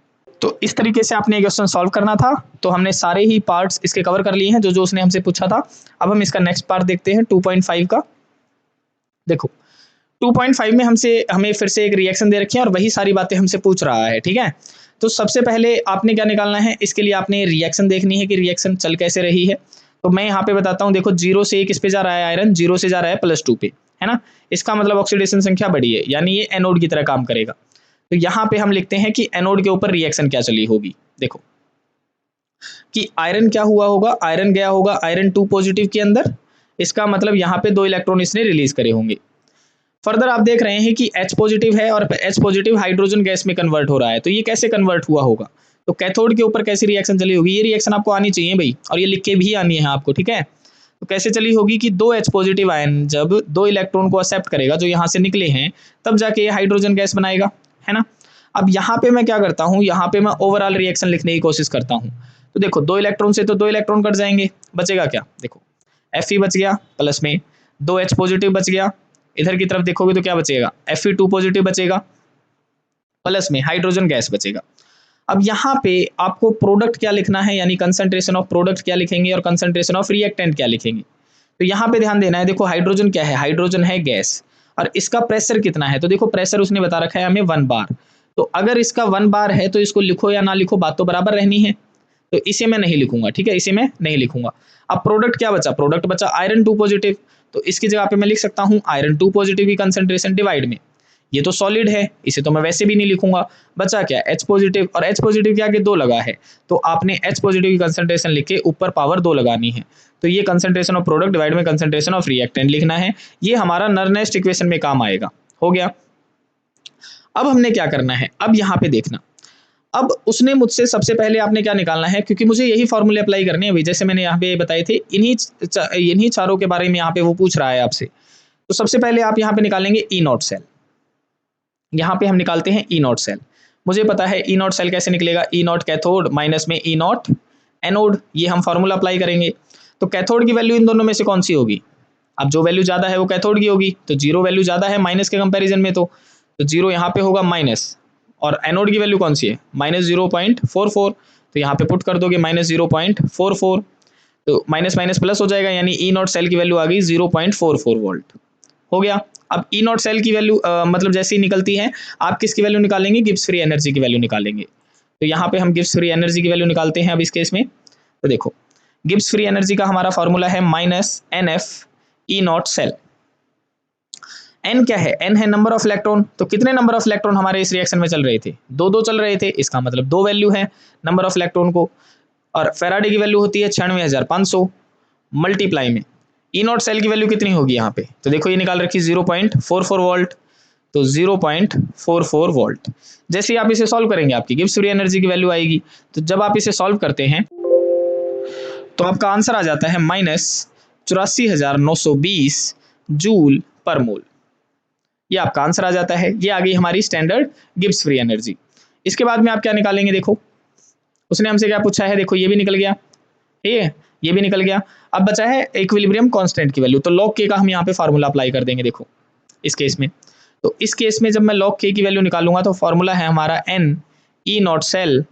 तो इस तरीके से आपने क्वेश्चन सॉल्व करना था। तो हमने सारे ही पार्ट्स इसके कवर कर लिए हैं जो जो उसने हमसे पूछा था। अब हम इसका नेक्स्ट पार्ट देखते हैं 2.5 का। देखो 2.5 में हमें फिर से एक रिएक्शन दे रखी है और वही सारी बातें हमसे पूछ रहा है, ठीक है। तो सबसे पहले आपने क्या निकालना है, इसके लिए आपने रिएक्शन देखनी है कि रिएक्शन चल कैसे रही है। तो मैं यहाँ पे बताता हूँ, देखो 0 से 1 किस पे जा रहा है, आयरन 0 से जा रहा है +2 पे, है ना। इसका मतलब ऑक्सीडेशन संख्या बड़ी है, यानी ये एनोड की तरह काम करेगा। तो यहाँ पे हम लिखते हैं कि एनोड के ऊपर रिएक्शन क्या चली होगी। देखो कि आयरन क्या हुआ होगा, आयरन गया होगा आयरन 2 पॉजिटिव के अंदर, इसका मतलब यहाँ पे 2 इलेक्ट्रॉन इसने रिलीज करे होंगे। फर्दर आप देख रहे हैं कि H पॉजिटिव है और H पॉजिटिव हाइड्रोजन गैस में कन्वर्ट हो रहा है, तो ये कैसे कन्वर्ट हुआ होगा, तो कैथोड के ऊपर कैसी रिएक्शन चली होगी, ये रिएक्शन आपको आनी चाहिए भाई, और ये लिख के भी आनी है आपको, ठीक है। तो कैसे चली होगी कि 2 H पॉजिटिव आयन जब 2 इलेक्ट्रॉन को एक्सेप्ट करेगा जो यहाँ से निकले हैं, तब जाके ये हाइड्रोजन गैस बनाएगा, है ना। अब यहाँ पे मैं क्या करता हूँ, यहाँ पे मैं ओवरऑल रिएक्शन लिखने की कोशिश करता हूँ। तो देखो 2 इलेक्ट्रॉन से तो 2 इलेक्ट्रॉन कट जाएंगे, बचेगा क्या, देखो Fe बच गया, प्लस में 2 H पॉजिटिव बच गया, इधर की तरफ देखोगे तो क्या बचेगा, Fe2 पॉजिटिव बचेगा, प्लस में हाइड्रोजन गैस बचेगा। अब यहाँ पे आपको प्रोडक्ट क्या लिखना है, यानी कंसंट्रेशन ऑफ प्रोडक्ट क्या लिखेंगे और कंसंट्रेशन ऑफ रिएक्टेंट क्या लिखेंगे। तो यहाँ पे ध्यान देना है, देखो हाइड्रोजन क्या है, हाइड्रोजन है गैस, और इसका प्रेशर कितना है, तो देखो प्रेशर उसने बता रखा है हमें 1 बार। तो अगर इसका 1 बार है तो इसको लिखो या ना लिखो, बात तो बराबर रहनी है, तो इसे मैं नहीं लिखूंगा, ठीक है, इसे मैं नहीं लिखूंगा। अब प्रोडक्ट क्या बचा, प्रोडक्ट बचा आयरन 2 पॉजिटिव, तो इसकी जगह पे मैं लिख सकता हूँ आयरन 2 पॉजिटिव की कंसंट्रेशन डिवाइड में, ये तो सॉलिड है, इसे तो मैं वैसे भी नहीं लिखूंगा। बचा क्या, H पॉजिटिव, और H पॉजिटिव के आगे 2 लगा है, तो आपने H पॉजिटिव की कंसंट्रेशन लिख के ऊपर पावर 2 लगानी है। तो ये कंसंट्रेशन ऑफ प्रोडक्ट डिवाइड में कंसंट्रेशन ऑफ रिएक्टेंट लिखना है, ये हमारा नर्नेस्ट इक्वेशन में काम आएगा। हो गया। अब हमने क्या करना है, अब यहाँ पे देखना, अब उसने मुझसे सबसे पहले आपने क्या निकालना है, क्योंकि मुझे यही फॉर्मूले अप्लाई करने हैं, जैसे मैंने यहाँ पे बताए थे, इन्हीं चारों के बारे में यहाँ पे वो पूछ रहा है आपसे। तो सबसे पहले आप यहाँ पे निकालेंगे ई नॉट सेल, यहाँ पे हम निकालते हैं ई नॉट सेल। मुझे पता है ई नॉट सेल कैसे निकलेगा, ई नॉट कैथोड माइनस में ई नॉट एनोड, ये हम फॉर्मूला अप्लाई करेंगे। तो कैथोड की वैल्यू इन दोनों में से कौन सी होगी, अब जो वैल्यू ज़्यादा है वो कैथोड की होगी, तो 0 वैल्यू ज़्यादा है माइनस के कंपैरिजन में, तो 0 यहाँ पे होगा माइनस, और एनोड की वैल्यू कौन सी है, -0.44, तो यहाँ पे पुट कर दोगे -0.44, तो माइनस माइनस प्लस हो जाएगा, यानी ई नॉट सेल की वैल्यू आ गई 0.44 वोल्ट। हो गया। अब ई नॉट सेल की वैल्यू मतलब जैसे ही निकलती है, आप किसकी वैल्यू निकालेंगे, गिब्स फ्री एनर्जी की वैल्यू निकालेंगे। तो यहाँ पे हम गिब्स फ्री एनर्जी की वैल्यू निकालते हैं अब इस केस में। तो देखो गिब्स फ्री एनर्जी का हमारा फॉर्मूला है -NF E naught cell. N क्या है, एन है नंबर ऑफ इलेक्ट्रॉन, तो कितने नंबर ऑफ इलेक्ट्रॉन हमारे इस रिएक्शन में चल रहे थे, 2 चल रहे थे, इसका मतलब 2 वैल्यू है नंबर ऑफ इलेक्ट्रॉन को, और फेराडे की वैल्यू होती है 96,500 मल्टीप्लाई में ई नॉट सेल की वैल्यू कितनी होगी यहाँ पे, तो देखो ये निकाल रखी 0.44 वोल्ट, तो 0.44 वोल्ट। जैसे ही आप इसे सॉल्व करेंगे आपकी गिब्स फ्री एनर्जी की वैल्यू आएगी। तो जब आप इसे सॉल्व करते हैं तो आपका आंसर आ जाता है -84,920 जूल पर मोल, ये आपका आंसर आ जाता है। ये आ गई हमारी स्टैंडर्ड गिब्स फ्री एनर्जी। इसके बाद में आप क्या निकालेंगे, देखो उसने हमसे क्या पूछा है, देखो ये भी निकल गया, ये भी निकल गया। अब बचा है इक्विलिब्रियम कांस्टेंट की वैल्यू, तो लॉग के का हम यहाँ पे फार्मूला अप्लाई कर देंगे। देखो इस केस में, तो इस केस में जब मैं लॉग के की वैल्यू निकालूंगा तो फॉर्मूला है हमारा n E naught cell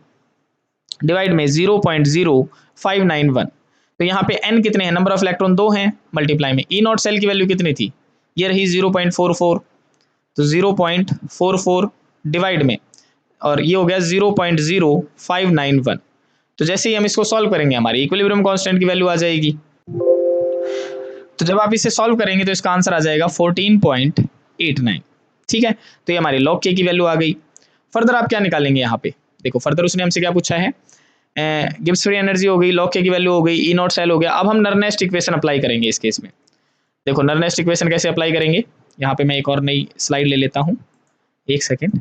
divide में 0.0591। तो यहाँ पे n कितने हैं, नंबर ऑफ इलेक्ट्रॉन 2 हैं, मल्टीप्लाई में ई नॉट सेल की वैल्यू कितनी थी, ये रही 0.44, तो 0.44 डिवाइड में, और ये हो गया 0.0591। तो जैसे ही हम इसको सॉल्व करेंगे हमारी इक्विलिब्रियम कांस्टेंट की वैल्यू आ जाएगी। तो जब आप इसे सॉल्व करेंगे तो इसका आंसर आ जाएगा 14.89। ठीक है, तो ये हमारी लॉग के की वैल्यू आ गई। फर्दर आप क्या निकालेंगे यहाँ पे, देखो फर्दर उसने हमसे क्या पूछा है, गिब्स फ्री एनर्जी हो गई, लॉग के की वैल्यू हो गई, ई नॉट सेल हो गया। अब हम नर्नेस्ट इक्वेशन अप्लाई करेंगे इस केस में। देखो नर्नेस्ट इक्वेशन कैसे अप्लाई करेंगे, यहाँ पे मैं एक और नई स्लाइड ले लेता हूँ, एक सेकेंड।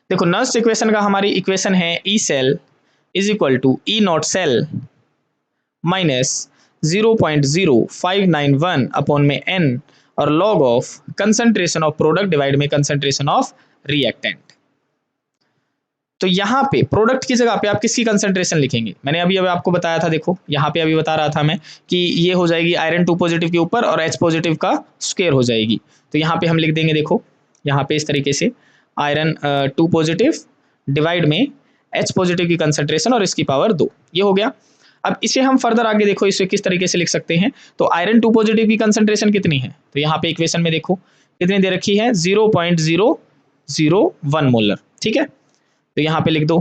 देखो नर्नेस्ट इक्वेशन का हमारी इक्वेशन है E cell is equal to E naught cell minus 0.0591 upon में n, और log of concentration of product divide में कंसंट्रेशन ऑफ रिएक्टेंट। तो यहाँ पे प्रोडक्ट की जगह पे आप किसकी कंसंट्रेशन लिखेंगे, मैंने अभी आपको बताया था, देखो यहाँ पे अभी बता रहा था मैं कि ये हो जाएगी आयरन 2 पॉजिटिव के ऊपर और H पॉजिटिव का स्क्वायर हो जाएगी। तो यहाँ पे हम लिख देंगे, देखो यहाँ पे इस तरीके से आयरन 2 पॉजिटिव डिवाइड में H पॉजिटिव की कंसंट्रेशन और इसकी पावर 2, ये हो गया। अब इसे हम फर्दर आगे देखो इसे किस तरीके से लिख सकते हैं। तो आयरन 2 पॉजिटिव की कंसंट्रेशन कितनी है, तो यहाँ पे इक्वेशन में देखो कितनी दे रखी है, 0.001 मोलर। ठीक है, तो यहाँ पे लिख दो,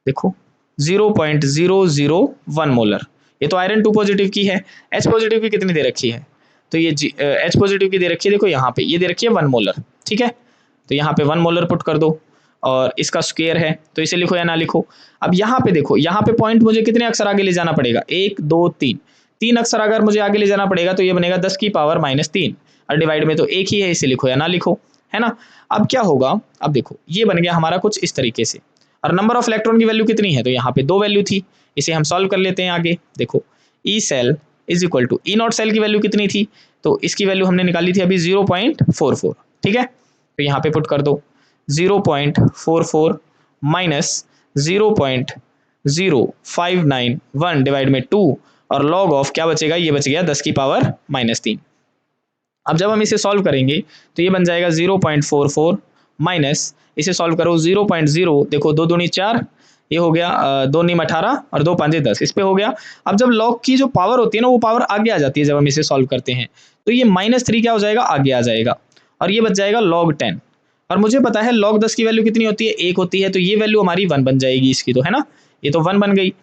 देखो 0.001 मोलर, ये तो आयरन 2 पॉजिटिव की है। H पॉजिटिव की कितनी दे रखी है, तो ये H पॉजिटिव की दे रखी है, देखो यहाँ पे ये दे रखी है 1 मोलर। ठीक है, तो यहाँ पे 1 मोलर पुट कर दो, और इसका स्क्वायर है तो इसे लिखो या ना लिखो। अब यहाँ पे देखो, यहाँ पे पॉइंट मुझे कितने अक्षर आगे ले जाना पड़ेगा, 1 2 3, 3 अक्षर अगर मुझे आगे ले जाना पड़ेगा तो ये बनेगा 10 की पावर -3, और डिवाइड में तो एक ही है, इसे लिखो या ना लिखो, है ना। अब क्या होगा, अब देखो ये बन गया हमारा कुछ इस तरीके से, और नंबर ऑफ इलेक्ट्रॉन की वैल्यू कितनी है, तो यहाँ पे 2 वैल्यू थी, इसे हम सॉल्व कर लेते हैं आगे। देखो E cell is equal to E naught cell की वैल्यू कितनी थी, तो इसकी वैल्यू हमने निकाली थी अभी 0.44। ठीक है, तो यहाँ पे पुट कर दो 0.44 माइनस 0.0591 डिवाइड में 2 और लॉग ऑफ क्या बचेगा, ये बच गया 10 की पावर -3। अब जब हम इसे सॉल्व करेंगे तो ये बन जाएगा 0.44 माइनस, इसे सॉल्व करो 0.0, देखो 2 दूनी 4, ये हो गया 2 नीम 18 और 2 पांजे 10, इस पे हो गया। अब जब लॉग की जो पावर होती है ना वो पावर आगे आ जाती है जब हम इसे सॉल्व करते हैं, तो ये -3 क्या हो जाएगा, आगे आ जाएगा और ये बच जाएगा log 10। और मुझे पता है log 10 की वैल्यू कितनी होती है, 1 होती है, तो ये वैल्यू हमारी 1 बन जाएगी इसकी, तो है ना, ये तो 1 बन गई।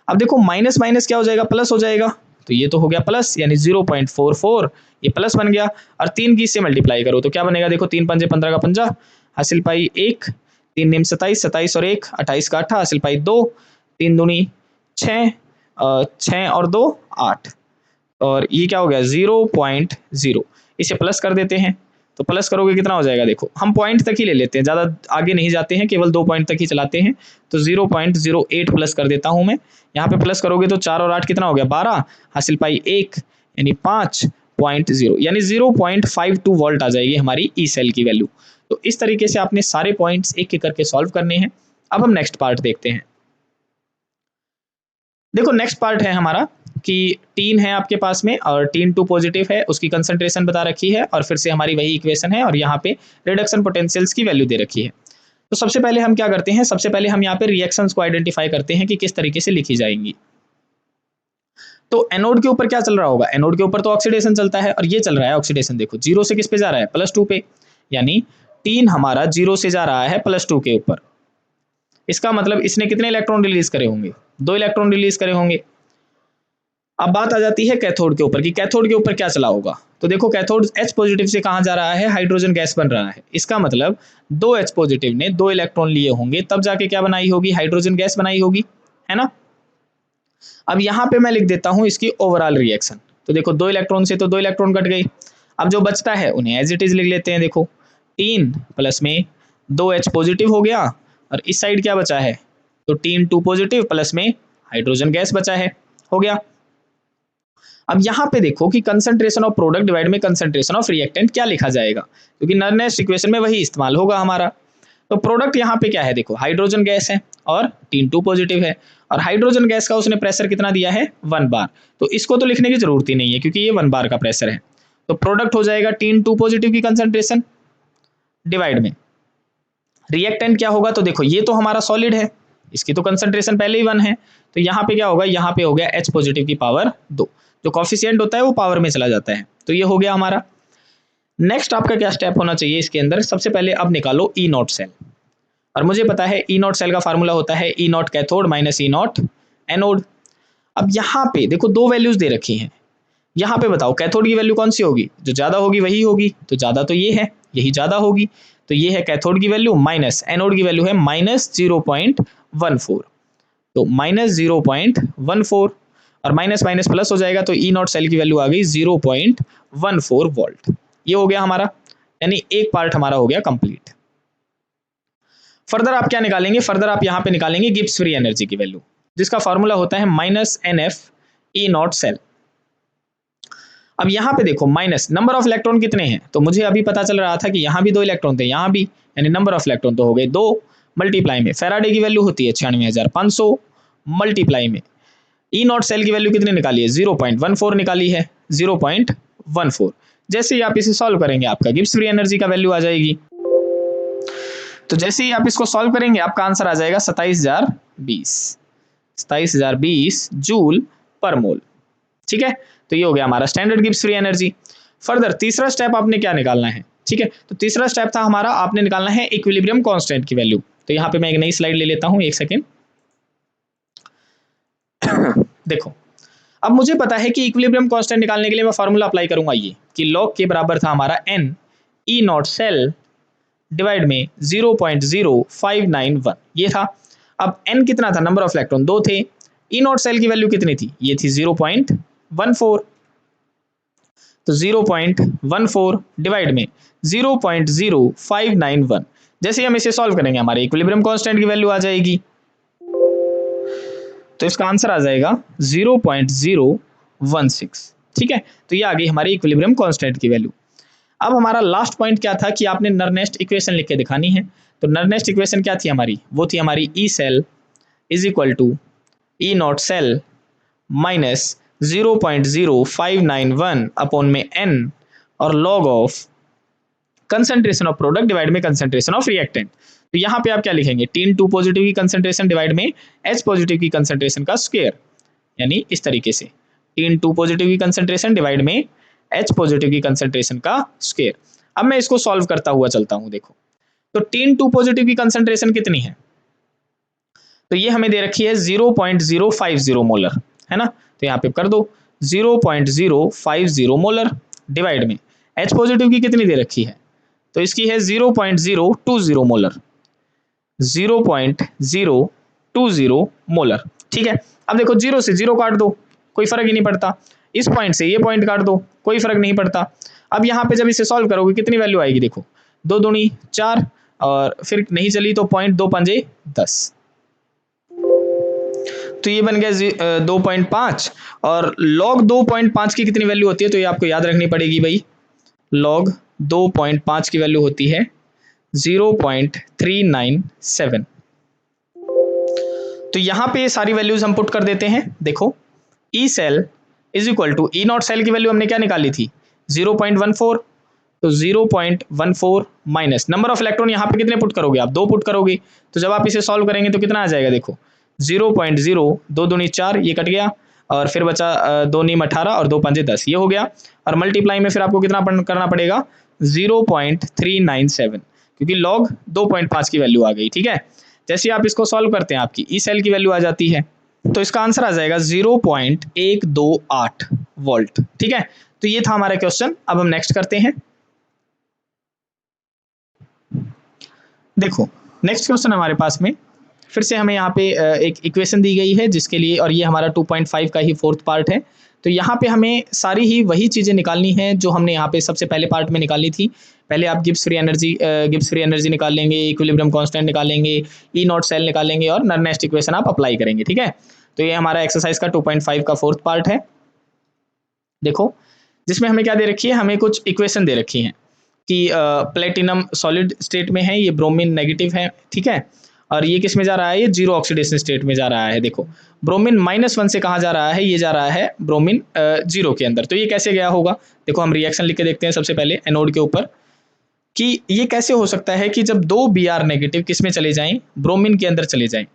अब देखो माइनस माइनस क्या हो जाएगा, प्लस हो जाएगा, तो ये तो हो गया प्लस, यानी 0.44 ये प्लस बन गया। और 3 की इससे मल्टीप्लाई करो तो क्या बनेगा, देखो 3 पंजे 15 का 50, हासिल पाई 1, 3 निम 27, 27 और 1 28 का 8, हासिल पाई 2, 3 दूनी 6, 6 और 2 8, और ये क्या हो गया 0.0, इसे प्लस कर देते हैं, तो प्लस करोगे कितना हो जाएगा, देखो हम पॉइंट तक ही ले लेते हैं, ज़्यादा आगे नहीं जाते हैं, केवल 2 पॉइंट तक ही चलाते हैं, तो 0.08 प्लस कर देता हूं मैं। यहाँ पे प्लस करोगे तो 4 और 8 कितना हो गया 12, हासिल पाई 1 यानी 5.0, यानी 0.52 वोल्ट आ जाएगी हमारी ई सेल की वैल्यू। तो इस तरीके से आपने सारे पॉइंट्स एक एक करके सॉल्व करने हैं। अब हम नेक्स्ट पार्ट देखते हैं। देखो नेक्स्ट पार्ट है हमारा कि टीन है आपके पास में और टीन 2 पॉजिटिव है, उसकी कंसंट्रेशन बता रखी है और फिर से हमारी वही इक्वेशन है और यहाँ पे रिडक्शन पोटेंशियल्स की वैल्यू दे रखी है। तो सबसे पहले हम क्या करते हैं, सबसे पहले हम यहाँ पे रिएक्शंस को आइडेंटिफाई करते हैं कि किस तरीके से लिखी जाएंगी। तो एनोड के ऊपर क्या चल रहा होगा, एनोड के ऊपर तो ऑक्सीडेशन चलता है और ये चल रहा है ऑक्सीडेशन, देखो 0 से किस पे जा रहा है, +2 पे, यानी टीन हमारा 0 से जा रहा है +2 के ऊपर। इसका मतलब इसने कितने इलेक्ट्रॉन रिलीज करे होंगे, 2 इलेक्ट्रॉन रिलीज करे होंगे। अब बात आ जाती है कैथोड के ऊपर कि कैथोड के ऊपर क्या चला होगा। तो देखो कैथोड H पॉजिटिव से कहाँ जा रहा है, हाइड्रोजन गैस बन रहा है, इसका मतलब 2 H पॉजिटिव ने 2 इलेक्ट्रॉन लिए होंगे तब जाके क्या बनाई होगी, हाइड्रोजन गैस बनाई होगी, है ना। अब यहाँ पे मैं लिख देता हूँ इसकी ओवरऑल रिएक्शन। तो देखो 2 इलेक्ट्रॉन से तो 2 इलेक्ट्रॉन कट गई, अब जो बचता है उन्हें एज इट इज लिख लेते हैं। देखो 3 प्लस में 2H पॉजिटिव हो गया और इस साइड क्या बचा है, तो टीन 2 पॉजिटिव प्लस में हाइड्रोजन गैस बचा है, हो गया। अब यहाँ पे देखो कि कंसंट्रेशन ऑफ प्रोडक्ट डिवाइड में कंसंट्रेशन ऑफ रिएक्टेंट क्या लिखा जाएगा, क्योंकि नर्नेस्ट इक्वेशन में वही इस्तेमाल होगा हमारा। तो प्रोडक्ट यहाँ पे क्या है, देखो हाइड्रोजन गैस है और टीन 2 पॉजिटिव है और हाइड्रोजन गैस का उसने प्रेशर कितना दिया है 1 बार, तो इसको तो लिखने की जरूरत ही नहीं है क्योंकि ये 1 बार का प्रेशर है। तो प्रोडक्ट हो जाएगा टीन 2 पॉजिटिव की कंसंट्रेशन डिवाइड में रिएक्टेंट क्या होगा, तो देखो ये तो हमारा सॉलिड है, इसकी तो कंसंट्रेशन पहले ही 1 है, तो यहाँ पे क्या होगा, यहाँ पे हो गया H पॉजिटिव की पावर 2, जो कॉफिशिएंट होता है वो पावर में चला जाता है, तो ये हो गया हमारा। नेक्स्ट आपका क्या स्टेप होना चाहिए इसके अंदर, सबसे पहले अब निकालो ई नॉट सेल, और मुझे पता है ई नॉट सेल का फार्मूला होता है E naught cathode minus E naught anode. अब यहाँ पे देखो 2 वैल्यूज दे रखी हैं, यहाँ पे बताओ कैथोड की वैल्यू कौन सी होगी, जो ज्यादा होगी वही होगी, तो ज्यादा तो ये है, यही ज्यादा होगी, तो ये है कैथोड की वैल्यू, माइनस एनोड की वैल्यू है -0.14, तो -0.14 और माइनस माइनस प्लस हो जाएगा, तो ई नॉट सेल की वैल्यू आ गई 0.14 वोल्ट। ये हो गया हमारा, यानी एक पार्ट हमारा हो गया कंप्लीट। फर्दर आप क्या निकालेंगे, फर्दर आप यहाँ पे निकालेंगे गिब्स फ्री एनर्जी की वैल्यू, जिसका फॉर्मूला होता है -NF ई नॉट सेल। अब यहाँ पे देखो माइनस नंबर ऑफ इलेक्ट्रॉन कितने हैं, तो मुझे अभी पता चल रहा था कि यहाँ भी 2 इलेक्ट्रॉन थे, यहाँ भी, यानी नंबर ऑफ इलेक्ट्रॉन तो हो गए 2, मल्टीप्लाई में फैराडे की वैल्यू होती है 96,500, मल्टीप्लाई में ई नॉट सेल की वैल्यू कितनी निकाली है 0.14 निकाली है, 0.14। जैसे ही आप इसे सॉल्व करेंगे आपका गिब्स फ्री एनर्जी का वैल्यू आ जाएगी, तो जैसे ही आप इसको सॉल्व करेंगे आपका आंसर आ जाएगा 27,020 जूल पर मोल। ठीक है, तो ये हो गया हमारा standard Gibbs free energy. Further तीसरा स्टेप आपने क्या निकालना है, ठीक है, तो तीसरा स्टेप था हमारा, आपने निकालना है इक्विलिब्रियम कांस्टेंट की वैल्यू। तो यहाँ पे मैं एक नई स्लाइड ले लेता हूँ, एक सेकेंड। देखो अब मुझे पता है कि इक्विलिब्रियम कांस्टेंट निकालने के लिए मैं फार्मूला अप्लाई करूंगा ये कि लॉग के बराबर था हमारा n E naught cell divide में 0.0591, ये था। अब n कितना था, नंबर ऑफ इलेक्ट्रॉन 2 थे, ई नॉट सेल की वैल्यू कितनी थी, ये थी 0.14, तो 0.14 डिवाइड में 0.0591, जैसे ही हम इसे सॉल्व करेंगे हमारे इक्विलिब्रियम कांस्टेंट की वैल्यू आ जाएगी, तो इसका आंसर आ जाएगा 0.016। ठीक है, तो ये आ गई हमारी इक्विलिब्रियम कांस्टेंट की वैल्यू। अब हमारा लास्ट पॉइंट क्या था कि आपने नर्नेस्ट इक्वेशन लिख के दिखानी है। तो नेक्स्ट इक्वेशन क्या थी हमारी, वो थी हमारी E cell is equal to E naught cell minus 0.0591 upon में n और log of concentration of product divide में कंसंट्रेशन ऑफ रिएक्टेंट। तो यहाँ पे आप क्या लिखेंगे, टीन 2 पॉजिटिव की कंसंट्रेशन डिवाइड में H पॉजिटिव की कंसंट्रेशन का स्क्वायर, यानी इस तरीके से टीन 2 पॉजिटिव की कंसंट्रेशन डिवाइड में H पॉजिटिव की कंसंट्रेशन का स्क्वायर। अब मैं इसको सॉल्व करता हुआ चलता हूं। देखो तो टीन 2 पॉजिटिव की कंसंट्रेशन कितनी है, तो ये हमें दे रखी है 0.050 मोलर, है ना। तो यहाँ पे कर दो 0.050 मोलर डिवाइड में H पॉजिटिव की कितनी दे रखी है, तो इसकी है 0.020 मोलर, 0.020 मोलर। ठीक है, अब देखो 0 से 0 काट दो, कोई फर्क ही नहीं पड़ता। इस पॉइंट से ये पॉइंट काट दो, कोई फर्क नहीं पड़ता। अब यहाँ पे जब इसे सॉल्व करोगे कितनी वैल्यू आएगी, देखो 2 दूनी 4 और फिर नहीं चली तो 0.2 पंजे 10, तो ये बन गया 2.5 और लॉग 2.5 की कितनी वैल्यू होती है, तो ये आपको याद रखनी पड़ेगी भाई, लॉग 2.5 की वैल्यू होती है 0.397। तो यहां पे सारी वैल्यूज हम पुट कर देते हैं। देखो E cell is equal to E naught cell की वैल्यू हमने क्या निकाली थी 0.14, तो 0.14 माइनस नंबर ऑफ इलेक्ट्रॉन यहाँ पे कितने पुट करोगे आप, 2 पुट करोगे। तो जब आप इसे सॉल्व करेंगे तो कितना आ जाएगा, देखो 0.0 2 दूनी 4, ये कट गया और फिर बचा 2 नीम 18 और 2 पंजे 10, ये हो गया। और मल्टीप्लाई में फिर आपको कितना करना पड़ेगा 0.397, क्योंकि लॉग 2.5 की वैल्यू आ गई। ठीक है, जैसे आप इसको सॉल्व करते हैं आपकी ई सेल की वैल्यू आ जाती है, तो इसका आंसर आ जाएगा 0.128 वोल्ट। ठीक है, तो ये था हमारा क्वेश्चन। अब हम नेक्स्ट करते हैं। देखो नेक्स्ट क्वेश्चन हमारे पास में फिर से हमें यहाँ पे एक इक्वेशन दी गई है जिसके लिए, और ये हमारा 2.5 का ही 4th पार्ट है। तो यहाँ पे हमें सारी ही वही चीज़ें निकालनी है जो हमने यहाँ पे सबसे पहले पार्ट में निकाली थी। पहले आप गिब्स फ्री एनर्जी निकाल लेंगे, इक्विलिब्रियम कांस्टेंट निकालेंगे, ई नॉट सेल निकालेंगे और नेक्स्ट इक्वेशन आप अप्लाई करेंगे। ठीक है, तो ये हमारा एक्सरसाइज का 2.5 का 4th पार्ट है। देखो जिसमें हमें क्या दे रखी है, हमें कुछ इक्वेशन दे रखी हैं कि प्लेटिनम सॉलिड स्टेट में है, ये ब्रोमीन नेगेटिव है। ठीक है, और ये किस में जा रहा है, ये जीरो ऑक्सीडेशन स्टेट में जा रहा है। देखो ब्रोमीन -1 से कहाँ जा रहा है, ये जा रहा है ब्रोमीन 0 के अंदर। तो ये कैसे गया होगा, देखो हम रिएक्शन लिख के देखते हैं सबसे पहले एनोड के ऊपर, कि ये कैसे हो सकता है कि जब 2 Br नेगेटिव किस में चले जाएं, ब्रोमीन के अंदर चले जाएं,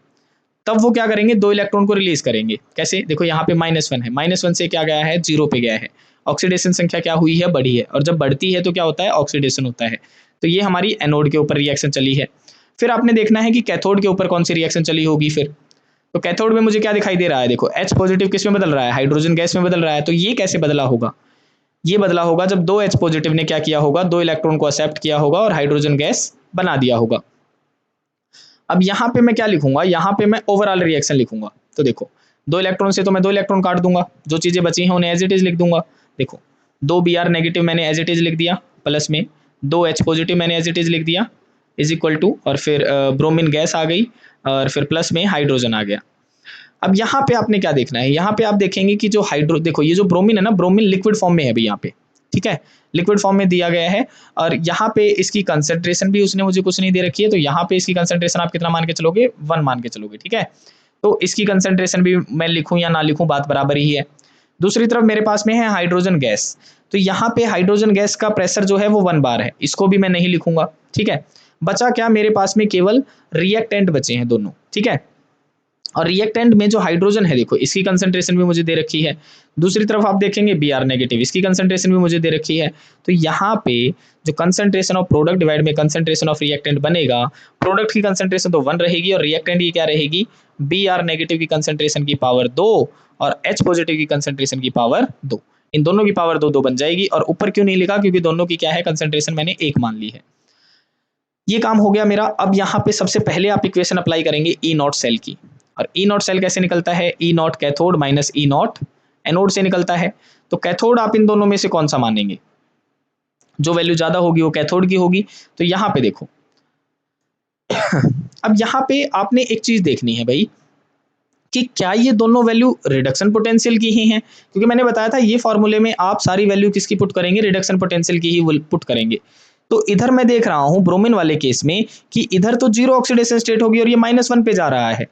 तब वो क्या करेंगे, 2 इलेक्ट्रॉन को रिलीज करेंगे। कैसे, देखो यहाँ पे -1 है, -1 से क्या गया है 0 पे गया है, ऑक्सीडेशन संख्या क्या हुई है, बढ़ी है, और जब बढ़ती है तो क्या होता है, ऑक्सीडेशन होता है। तो ये हमारी एनोड के ऊपर रिएक्शन चली है। फिर आपने देखना है कि कैथोड के ऊपर कौन सी रिएक्शन चली होगी। फिर तो कैथोड में मुझे क्या दिखाई दे रहा है, देखो H पॉजिटिव किस में बदल रहा है, हाइड्रोजन गैस में बदल रहा है। तो ये कैसे बदला होगा, ये बदला होगा जब 2 H पॉजिटिव ने क्या किया होगा, 2 इलेक्ट्रॉन को एक्सेप्ट किया होगा और हाइड्रोजन गैस बना दिया होगा। अब यहाँ पे मैं क्या लिखूंगा, यहाँ पे मैं ओवरऑल रिएक्शन लिखूंगा। तो देखो 2 इलेक्ट्रॉन से तो मैं 2 इलेक्ट्रॉन काट दूंगा, जो चीजें बची हैं उन्हें एज इट इज लिख दूंगा। देखो 2 Br नेगेटिव मैंने एज इट इज लिख दिया, प्लस में 2 H पॉजिटिव मैंने एज इट इज लिख दिया, इज इक्वल टू, और फिर ब्रोमीन गैस आ गई और फिर प्लस में हाइड्रोजन आ गया। अब यहाँ पे आपने क्या देखना है, यहाँ पे आप देखेंगे कि जो देखो ये जो ब्रोमीन है ना, ब्रोमीन लिक्विड फॉर्म में है भाई यहाँ पे। ठीक है, लिक्विड फॉर्म में दिया गया है और यहाँ पे इसकी कंसंट्रेशन भी उसने मुझे कुछ नहीं दे रखी है। तो यहाँ पे इसकी कंसंट्रेशन आप कितना मान के चलोगे, 1 मान के चलोगे। ठीक है, तो इसकी कंसंट्रेशन भी मैं लिखूं या ना लिखूं बात बराबर ही है। दूसरी तरफ मेरे पास में है हाइड्रोजन गैस, तो यहाँ पे हाइड्रोजन गैस का प्रेशर जो है वो 1 बार है, इसको भी मैं नहीं लिखूंगा। ठीक है, बचा क्या, मेरे पास में केवल रिएक्टेंट बचे हैं दोनों। ठीक है, और रिएक्टेंट में जो हाइड्रोजन है, देखो इसकी कंसंट्रेशन भी मुझे दे रखी है। दूसरी तरफ आप देखेंगे Br नेगेटिव, इसकी कंसंट्रेशन भी मुझे दे रखी है। तो यहाँ पे जो कंसंट्रेशन ऑफ प्रोडक्ट डिवाइड में कंसंट्रेशन ऑफ रिएक्टेंट बनेगा, प्रोडक्ट की कंसंट्रेशन तो 1 रहेगी और रिएक्टेंट की क्या रहेगी, Br नेगेटिव की कंसंट्रेशन की पावर 2 और H पॉजिटिव की कंसंट्रेशन की पावर 2, इन दोनों की पावर 2 बन जाएगी। और ऊपर क्यों नहीं लिखा, क्योंकि दोनों की क्या है, कंसंट्रेशन मैंने 1 मान ली है। ये काम हो गया मेरा। अब यहाँ पे सबसे पहले आप इक्वेशन अप्लाई करेंगे ई नॉट सेल की, और ई नॉट सेल कैसे निकलता है, E naught cathode minus E naught anode से निकलता है। तो कैथोड आप इन दोनों में से कौन सा मानेंगे, जो वैल्यू ज्यादा होगी वो कैथोड की होगी। तो यहाँ पे देखो अब यहाँ पे आपने एक चीज देखनी है भाई, कि क्या ये दोनों वैल्यू रिडक्शन पोटेंशियल की ही हैं, क्योंकि मैंने बताया था ये फॉर्मूले में आप सारी वैल्यू किसकी पुट करेंगे, रिडक्शन पोटेंशियल की ही पुट करेंगे। तो इधर मैं देख रहा हूं ब्रोमीन वाले केस में कि इधर तो जीरो ऑक्सीडेशन स्टेट होगी और ये -1 पे जा रहा है।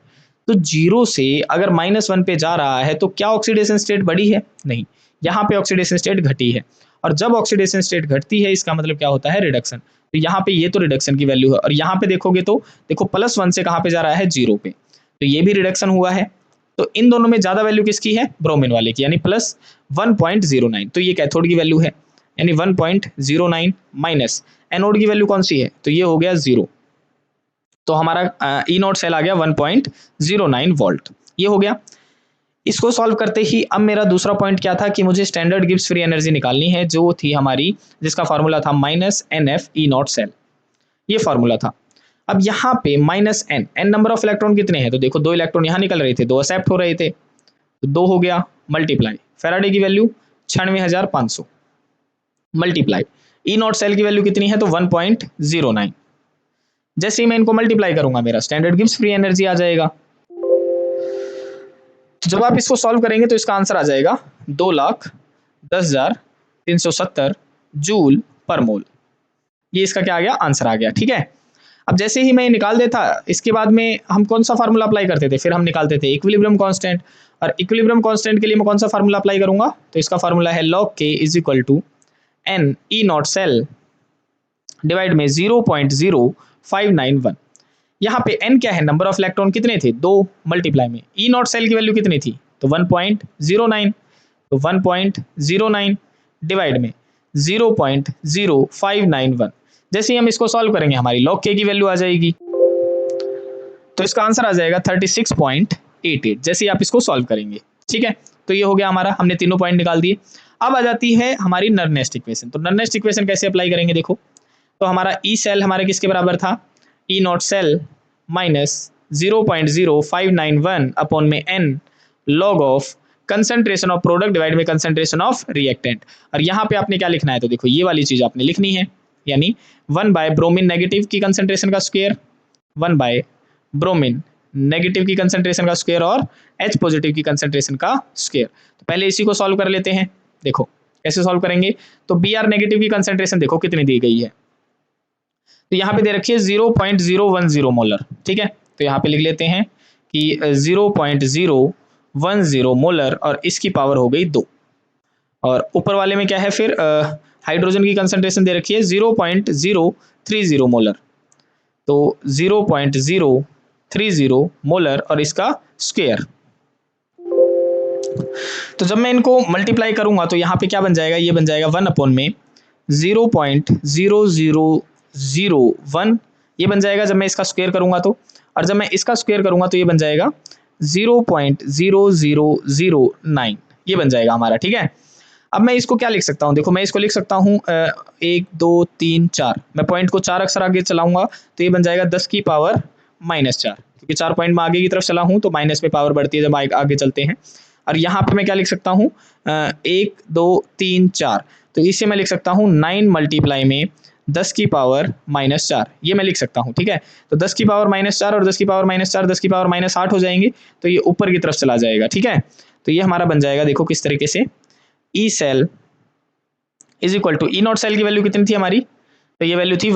तो जीरो से अगर -1 पे जा रहा है तो क्या ऑक्सीडेशन स्टेट बढ़ी है? नहीं, यहाँ पे ऑक्सीडेशन स्टेट घटी है। और जब ऑक्सीडेशन स्टेट घटती है इसका मतलब क्या होता है? रिडक्शन। तो यहाँ पे ये तो रिडक्शन की वैल्यू है और यहाँ पे देखोगे तो देखो +1 से कहाँ पे जा रहा है? 0 पे। तो ये भी रिडक्शन हुआ है। तो इन दोनों में ज्यादा वैल्यू किसकी है? ब्रोमीन वाले की, यानी +1.09। तो ये कैथोड की वैल्यू है, यानी 1.09 माइनस एनोड की वैल्यू कौन सी है? तो ये हो गया 0। तो हमारा ई नॉट सेल आ गया 1.09 वोल्ट। ये हो गया। इसको सॉल्व करते ही अब मेरा दूसरा पॉइंट क्या था कि मुझे स्टैंडर्ड गिब्स फ्री एनर्जी निकालनी है, जो थी हमारी, जिसका फॉर्मूला था -NF ई नॉट सेल। ये फॉर्मूला था। अब यहाँ पे -n, n number of electron कितने हैं? तो देखो 2 इलेक्ट्रॉन यहाँ निकल रहे थे, 2 एक्सेप्ट हो रहे थे, तो 2 हो गया मल्टीप्लाई फैराडे की value 96,500 multiply E naught cell की वैल्यू कितनी है? तो 1.09। जैसे ही मैं इनको मल्टीप्लाई करूंगा मेरा स्टैंडर्ड गिब्स फ्री एनर्जी आ जाएगा। तो जब आप इसको सॉल्व करेंगे तो इसका आंसर आ जाएगा 2,10,370 जूल पर मोल। ये इसका क्या आ गया? आंसर आ गया। ठीक है, अब जैसे ही मैं निकाल देता, इसके बाद में हम कौन सा फार्मूला अप्लाई करते थे? फिर हम निकालते थे इक्विलिब्रियम कांस्टेंट। और इक्विलिब्रियम कांस्टेंट के लिए मैं कौन सा फार्मूला अप्लाई करूंगा? तो इसका फार्मूला है log k is equal to n E naught cell divide में 0.0591। यहाँ पे n क्या है? नंबर ऑफ इलेक्ट्रॉन कितने थे? 2 मल्टीप्लाई में ई नॉट सेल की वैल्यू कितनी थी? तो 1.09। तो 1.09 डिवाइड में 0.0591। जैसे ही हम इसको सॉल्व करेंगे हमारी log k की वैल्यू आ जाएगी, तो इसका आंसर आ जाएगा 36.88 जैसे ही आप इसको सॉल्व करेंगे। ठीक है, तो ये हो गया हमारा, हमने तीनों पॉइंट निकाल दिए। अब आ जाती है हमारी नर्नेस्ट इक्वेशन। तो नर्नेस्ट इक्वेशन कैसे अप्लाई करेंगे? देखो, तो हमारा ई सेल हमारे किसके बराबर था? E naught cell minus 0.0591 upon में n log of concentration of product divide में कंसंट्रेशन ऑफ रिएक्टेंट। और यहाँ पे आपने क्या लिखना है? तो देखो ये वाली चीज आपने लिखनी है, यानी 1 बाय ब्रोमीन नेगेटिव की कंसंट्रेशन का स्क्वायर, 1 बाय ब्रोमीन नेगेटिव की कंसंट्रेशन का स्क्वायर और H पॉजिटिव की कंसंट्रेशन का स्क्वायर। तो पहले इसी को सॉल्व कर लेते हैं। देखो कैसे सॉल्व करेंगे? तो Br नेगेटिव की कंसंट्रेशन देखो कितनी दी गई है, तो यहाँ पे दे रखी है 0.010 मोलर। ठीक है, तो यहाँ पे लिख लेते हैं कि 0.010 मोलर और इसकी पावर हो गई 2। और ऊपर वाले में क्या है? फिर हाइड्रोजन की कंसंट्रेशन दे रखी है 0.030 मोलर, तो 0.030 मोलर और इसका स्क्वायर। तो जब मैं इनको मल्टीप्लाई करूंगा तो यहाँ पे क्या बन जाएगा? ये बन जाएगा 1 अपॉन में 0.0001, ये बन जाएगा जब मैं इसका स्क्वायर करूंगा तो। और जब मैं इसका स्क्वायर करूंगा तो ये बन जाएगा 0.0009, ये बन जाएगा हमारा। ठीक है, अब मैं इसको क्या लिख सकता हूँ? देखो मैं इसको लिख सकता हूँ 1 2 3 4, मैं पॉइंट को 4 अक्षर आगे चलाऊंगा तो ये बन जाएगा 10 की पावर -4, क्योंकि 4 पॉइंट में आगे की तरफ चला हूँ तो माइनस में पावर बढ़ती है जब आगे चलते हैं। और यहाँ पे मैं क्या लिख सकता हूँ? 1 2 3 4, तो इसे मैं लिख सकता हूँ 9 मल्टीप्लाई में 10 की पावर -4, ये मैं लिख सकता हूँ। ठीक है, तो 10 की पावर -4 और 10 की पावर -4 10 की पावर -8 हो जाएंगे, तो ये ऊपर की तरफ चला जाएगा। ठीक है, तो ये हमारा बन जाएगा, देखो किस तरीके से, E cell is equal to E naught cell की वैल्यू कितनी थी हमारी? तो ये वैल्यू थी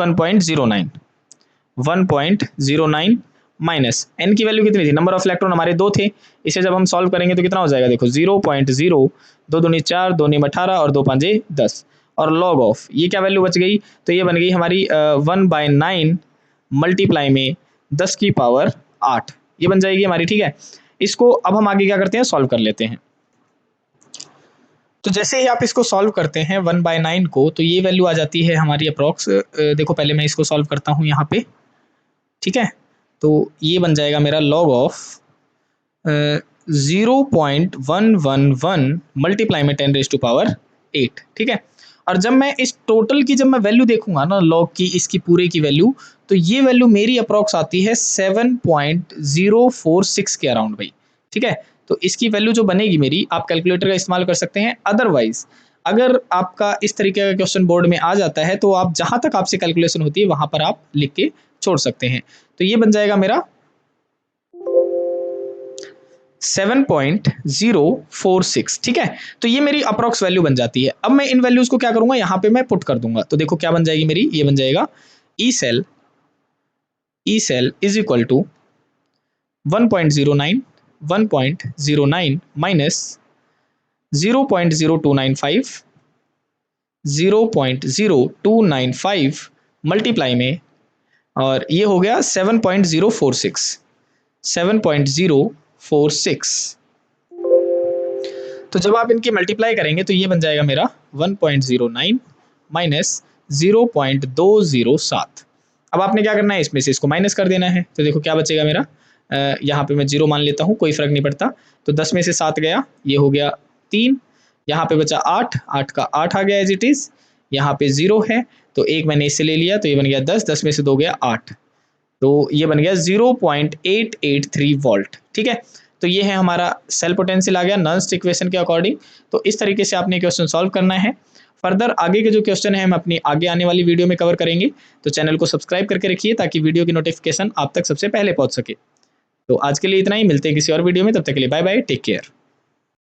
1.09 माइनस n की वैल्यू कितनी थी? नंबर ऑफ इलेक्ट्रॉन हमारे 2 थे, इसे जब हम सॉल्व करेंगे तो कितना हो जाएगा? देखो 0.0 2 दूनी 4 2 नीम 18 और 2 5 10 और लॉग ऑफ ये क्या वैल्यू बच गई? तो ये बन गई हमारी 1/9 मल्टीप्लाई में 10 की पावर 8, ये बन जाएगी हमारी। ठीक है, इसको अब हम आगे क्या करते हैं? सॉल्व कर लेते हैं। तो जैसे ही आप इसको सॉल्व करते हैं 1/9 को, तो ये वैल्यू आ जाती है हमारी अप्रॉक्स, देखो पहले मैं इसको सॉल्व करता हूँ यहाँ पे। ठीक है, तो ये बन जाएगा मेरा log ऑफ 0.111 मल्टीप्लाई में 10⁻8। ठीक है, और जब मैं इस टोटल की जब मैं वैल्यू देखूंगा ना log की, इसकी पूरे की वैल्यू, तो ये वैल्यू मेरी अप्रॉक्स आती है 7.046 के अराउंड भाई। ठीक है, तो इसकी वैल्यू जो बनेगी मेरी, आप कैलकुलेटर का इस्तेमाल कर सकते हैं। अदरवाइज अगर आपका इस तरीके का क्वेश्चन बोर्ड में आ जाता है तो आप जहां तक आपसे कैलकुलेशन होती है वहां पर आप लिख के छोड़ सकते हैं। तो ये बन जाएगा मेरा 7.046। ठीक है, तो ये मेरी अप्रॉक्स वैल्यू बन जाती है। अब मैं इन वैल्यूज को क्या करूंगा, यहां पे मैं पुट कर दूंगा। तो देखो क्या बन जाएगी मेरी, ये बन जाएगा E cell is equal to 1.09 minus 0.0295 multiply में, और ये हो गया 7.046। तो जब आप इनकी मल्टीप्लाई करेंगे तो ये बन जाएगा मेरा 1.09 माइनस 0.207। अब आपने क्या करना है, इसमें से इसको माइनस कर देना है। तो देखो क्या बचेगा मेरा, यहाँ पे मैं 0 मान लेता हूँ, कोई फर्क नहीं पड़ता। तो 10 में से 7 गया, ये हो गया 3, यहाँ पे बचा 8, 8 का 8 आ गया एज इट इज, यहाँ पे 0 है तो एक मैंने इससे ले लिया, तो ये बन गया 10, 10 में से 2 गया 8, तो ये बन गया 0.883 वोल्ट। ठीक है, तो ये है हमारा सेल पोटेंशियल आ गया नर्न्स इक्वेशन के अकॉर्डिंग। तो इस तरीके से आपने क्वेश्चन सॉल्व करना है। फर्दर आगे के जो क्वेश्चन है हम अपनी आगे आने वाली वीडियो में कवर करेंगे। तो चैनल को सब्सक्राइब करके रखिए ताकि वीडियो की नोटिफिकेशन आप तक सबसे पहले पहुंच सके। तो आज के लिए इतना ही, मिलते हैं किसी और वीडियो में, तब तक के लिए बाय बाय, टेक केयर।